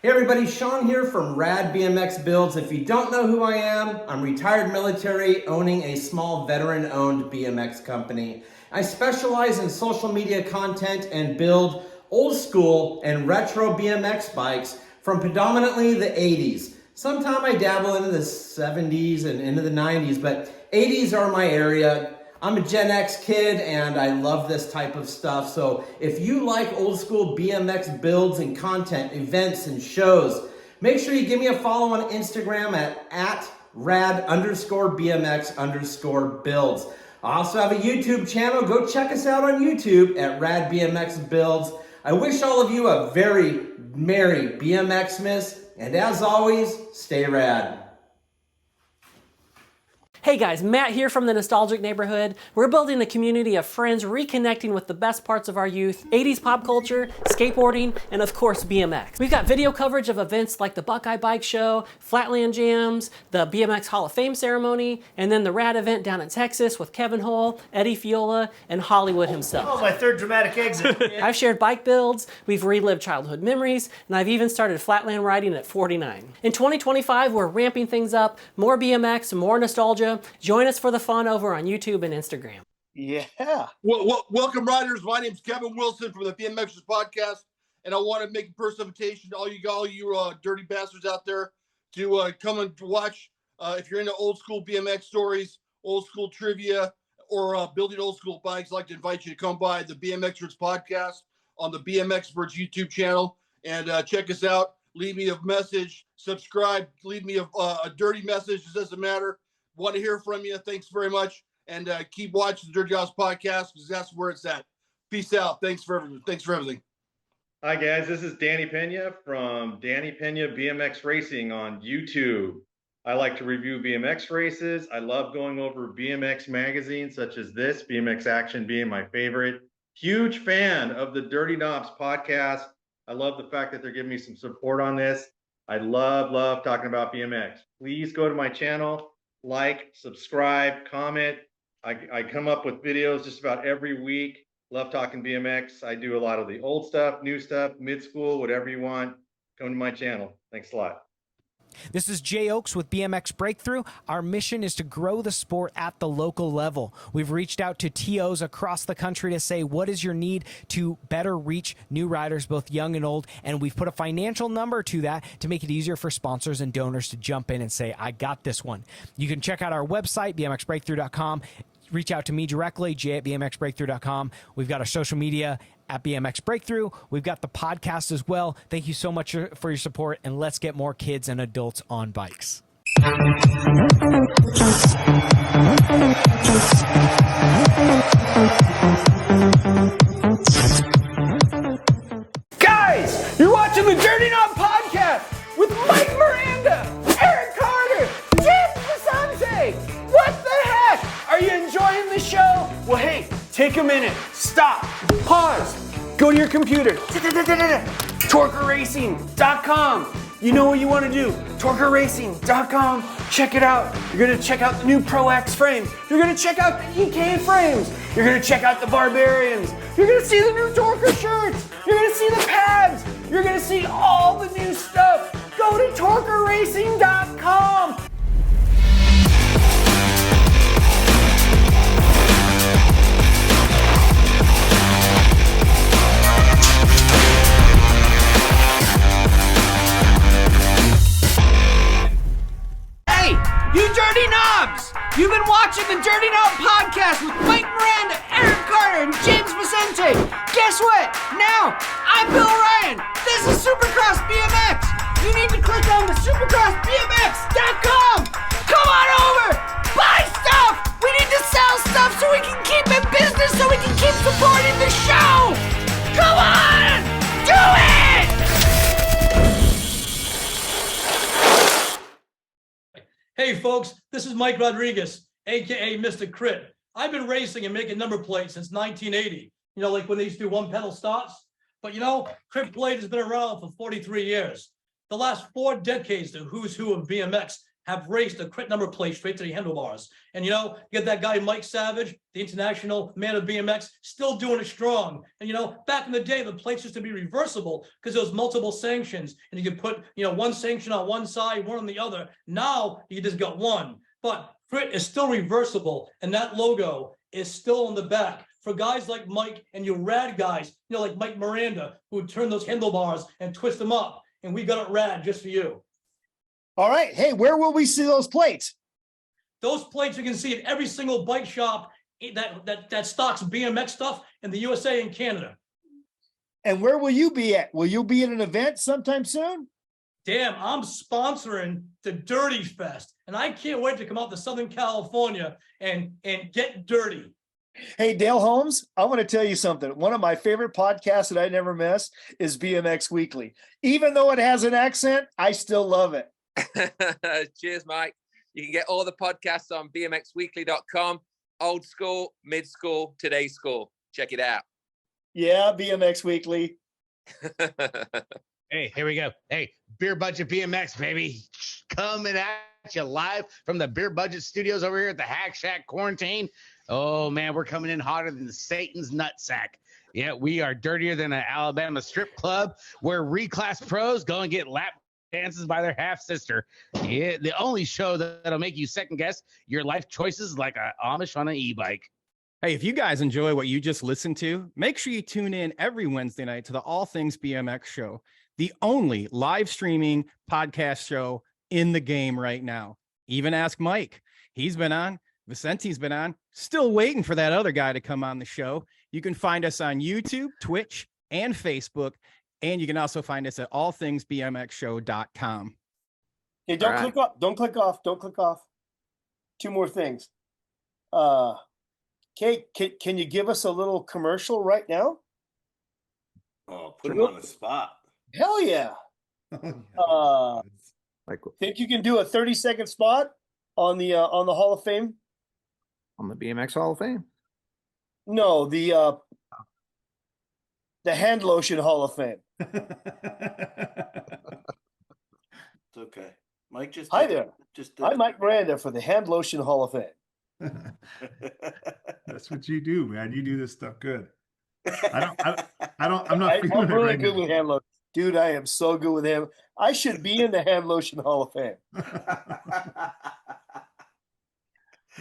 Hey everybody, Sean here from Rad BMX Builds. If you don't know who I am, I'm retired military owning a small veteran-owned BMX company. I specialize in social media content and build old school and retro BMX bikes from predominantly the 80s. Sometimes I dabble into the 70s and into the 90s, but 80s are my area. I'm a Gen X kid and I love this type of stuff. So if you like old school BMX builds and content, events and shows, make sure you give me a follow on Instagram at rad_BMX_builds. I also have a YouTube channel. Go check us out on YouTube at Rad BMX Builds. I wish all of you a very merry BMXmas, and as always, stay rad. Hey guys, Matt here from the Nostalgic Neighborhood. We're building a community of friends reconnecting with the best parts of our youth, 80s pop culture, skateboarding, and of course BMX. We've got video coverage of events like the Buckeye Bike Show, Flatland Jams, the BMX Hall of Fame ceremony, and then the Rad event down in Texas with Kevin Hull, Eddie Fiola, and Hollywood himself. Oh, my third dramatic exit. I've shared bike builds, we've relived childhood memories, and I've even started flatland riding at 49. In 2025, we're ramping things up, more BMX, more nostalgia. Join us for the fun over on YouTube and Instagram. Yeah. Well, welcome, riders. My name's Kevin Wilson from the BMXers podcast, and I want to make a personal invitation to all you dirty bastards out there to come and watch. If you're into old school BMX stories, old school trivia, or building old school bikes, I'd like to invite you to come by the BMXers podcast on the BMXers YouTube channel and check us out. Leave me a message, subscribe, leave me a dirty message. It doesn't matter. Want to hear from you. Thanks very much. And keep watching the Dirty House podcast because that's where it's at. Peace out. Thanks for everything. Hi, guys. This is Danny Pena from Danny Pena BMX Racing on YouTube. I like to review BMX races. I love going over BMX magazines such as this, BMX Action being my favorite. Huge fan of the Dirty Knobs podcast. I love the fact that they're giving me some support on this. I love talking about BMX. Please go to my channel. Like, subscribe, comment. I come up with videos just about every week. Love talking BMX. I do a lot of the old stuff, new stuff, mid-school, whatever you want. Come to my channel. Thanks a lot. This is Jay Oaks with BMX Breakthrough. Our mission is to grow the sport at the local level. We've reached out to TOs across the country to say, what is your need to better reach new riders, both young and old? And we've put a financial number to that to make it easier for sponsors and donors to jump in and say, I got this one. You can check out our website, bmxbreakthrough.com. Reach out to me directly, jay@bmxbreakthrough.com. We've got our social media at BMX Breakthrough. We've got the podcast as well. Thank you so much for your support, and let's get more kids and adults on bikes. Guys, you're watching the Dirty Knob Podcast with Mike Miranda, Eric Carter, Diz Vicente. What the heck? Are you enjoying minute. Stop. Pause. Go to your computer. TorqueRacing.com. You know what you want to do. TorqueRacing.com. Check it out. You're going to check out the new Pro X frame. You're going to check out the EK frames. You're going to check out the Barbarians. You're going to see the new Torquer shirts. You're going to see the pads. You're going to see all the new stuff. Go to TorqueRacing.com. Hey, you dirty knobs! You've been watching the Dirty Knob Podcast with Mike Miranda, Aaron Carter, and James Vicente. Guess what? Now, I'm Bill Ryan. This is Supercross BMX. You need to click on the supercrossbmx.com. Come on over. Buy stuff. We need to sell stuff so we can keep in business, so we can keep supporting the show. Come on. Do it. Hey folks, this is Mike Rodriguez, aka Mr. Crit. I've been racing and making number plates since 1980. You know, like when they used to do one pedal starts. But you know, Crit Blade has been around for 43 years. The last 4 decades, the who's who of BMX have raced a Crit number plate straight to the handlebars. And you know, you get that guy Mike Savage, the international man of BMX, still doing it strong. And you know, back in the day, the plates used to be reversible because there was multiple sanctions, and you could put, you know, one sanction on one side, one on the other. Now you just got one. But Crit is still reversible, and that logo is still on the back for guys like Mike and you rad guys, you know, like Mike Miranda, who would turn those handlebars and twist them up. And we got it rad just for you. All right. Hey, where will we see those plates? Those plates you can see at every single bike shop that stocks BMX stuff in the USA and Canada. And where will you be at? Will you be at an event sometime soon? Damn, I'm sponsoring the Dirty Fest, and I can't wait to come out to Southern California and get dirty. Hey, Dale Holmes, I want to tell you something. One of my favorite podcasts that I never miss is BMX Weekly. Even though it has an accent, I still love it. Cheers, Mike. You can get all the podcasts on bmxweekly.com. Old school, mid school, today's school. Check it out. Yeah, BMX Weekly. Hey, here we go. Hey, Beer Budget BMX, baby. Coming at you live from the Beer Budget Studios over here at the Hack Shack Quarantine. Oh, man, we're coming in hotter than Satan's nutsack. Yeah, we are dirtier than an Alabama strip club where reclass pros go and get lap dances by their half-sister. Yeah, the only show that'll make you second-guess your life choices like a Amish on an e-bike. Hey, if you guys enjoy what you just listened to, make sure you tune in every Wednesday night to the All Things BMX show, the only live streaming podcast show in the game right now. Even ask Mike. He's been on. Vicente's been on. Still waiting for that other guy to come on the show. You can find us on YouTube, Twitch, and Facebook. And you can also find us at allthingsbmxshow.com. Hey, don't click off. Don't click off. Don't click off. 2 more things. Kate, can you give us a little commercial right now? Oh, put him on the spot. Hell yeah. Think you can do a 30-second spot on the Hall of Fame? On the BMX Hall of Fame? No, the hand lotion Hall of Fame. It's okay. Mike just Hi there. I'm Mike Miranda for the Hand Lotion Hall of Fame. That's what you do, man. You do this stuff good. I'm not I'm feeling it really right good now. with hand lotion. Dude, I am so good with him. I should be in the Hand Lotion Hall of Fame.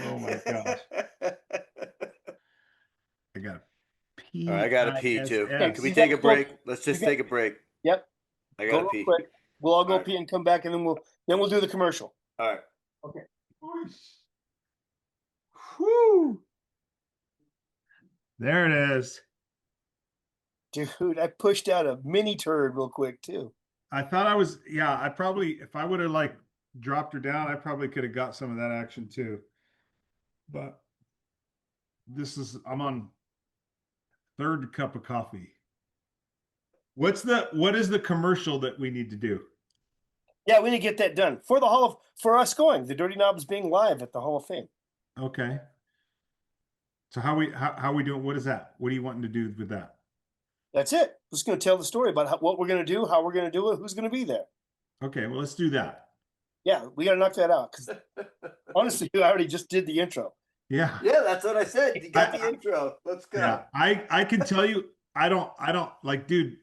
Oh my gosh. I got pee. All right, I got to pee too. Okay, Can we you take a gotta go- break? Let's just you got- take a break. Yep. I Go got to real pee. quick. We'll all go All right. pee and come back, and then we'll do the commercial. All right. Okay. Whoo. There it is. Dude, I pushed out a mini turd real quick too. I thought I was, I probably, if I would have like dropped her down, I probably could have got some of that action too. But I'm on 3rd cup of coffee. What is the commercial that we need to do? Yeah, we need to get that done for us going. The Dirty Knobs being live at the Hall of Fame. Okay. So how we doing? What is that? What are you wanting to do with that? That's it. Just going to tell the story about what we're going to do, how we're going to do it, who's going to be there. Okay, well, let's do that. Yeah, we got to knock that out because honestly, I already just did the intro. Yeah. Yeah, that's what I said. You got the intro. Let's go. Yeah, I can tell you, I don't like, dude,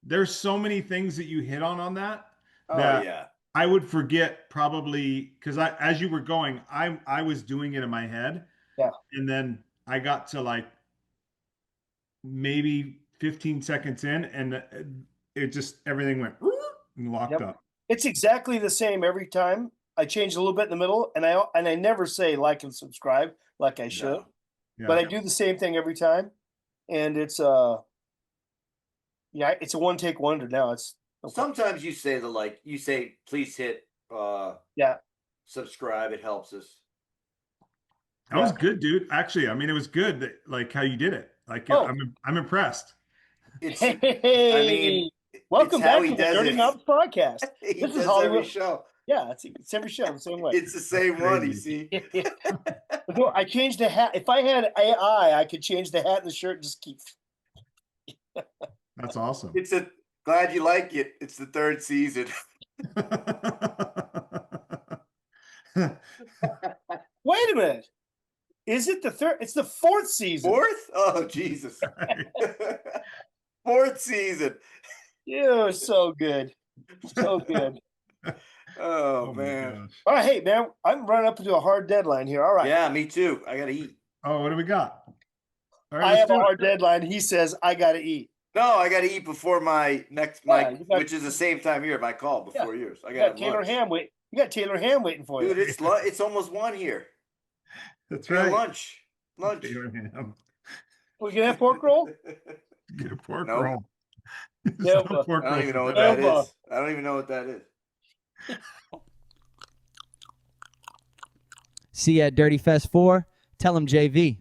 there's so many things that you hit on that. Oh, that yeah. I would forget probably because as you were going, I was doing it in my head. Yeah. And then I got to like maybe 15 seconds in and it just, everything went and locked up. It's exactly the same every time. I change a little bit in the middle and I never say like and subscribe like I should. No. Yeah. But I do the same thing every time. And it's it's a one take wonder now. It's sometimes you say you say please hit subscribe, it helps us. That was good, dude. Actually, I mean, it was good that, like how you did it. Like I'm impressed. It's hey, I mean, welcome it's how back he to the does Dirty it. Knobs podcast. He This does is Hollywood. every show. Yeah, it's every show the same way. It's the same one, you see. No, I changed the hat. If I had AI, I could change the hat and the shirt and just keep. That's awesome. Glad you like it. It's the third season. Wait a minute. Is it the third? It's the fourth season. Fourth? Oh, Jesus. Fourth season. You're so good. So good. Oh man. All right, hey man, I'm running up into a hard deadline here. All right. Yeah, me too. I gotta eat. Oh, what do we got? All right, I have a hard deadline. He says I gotta eat. No, I gotta eat before my next which is the same time here. My call before yours. I got Taylor Ham wait. You got Taylor Ham waiting for Dude, you. it's almost 1 here. That's right. Lunch. We can have pork roll. Get a pork Nope. roll. No, I don't even know what that is. I don't even know what that is. See you at Dirty Fest 4. Tell him JV.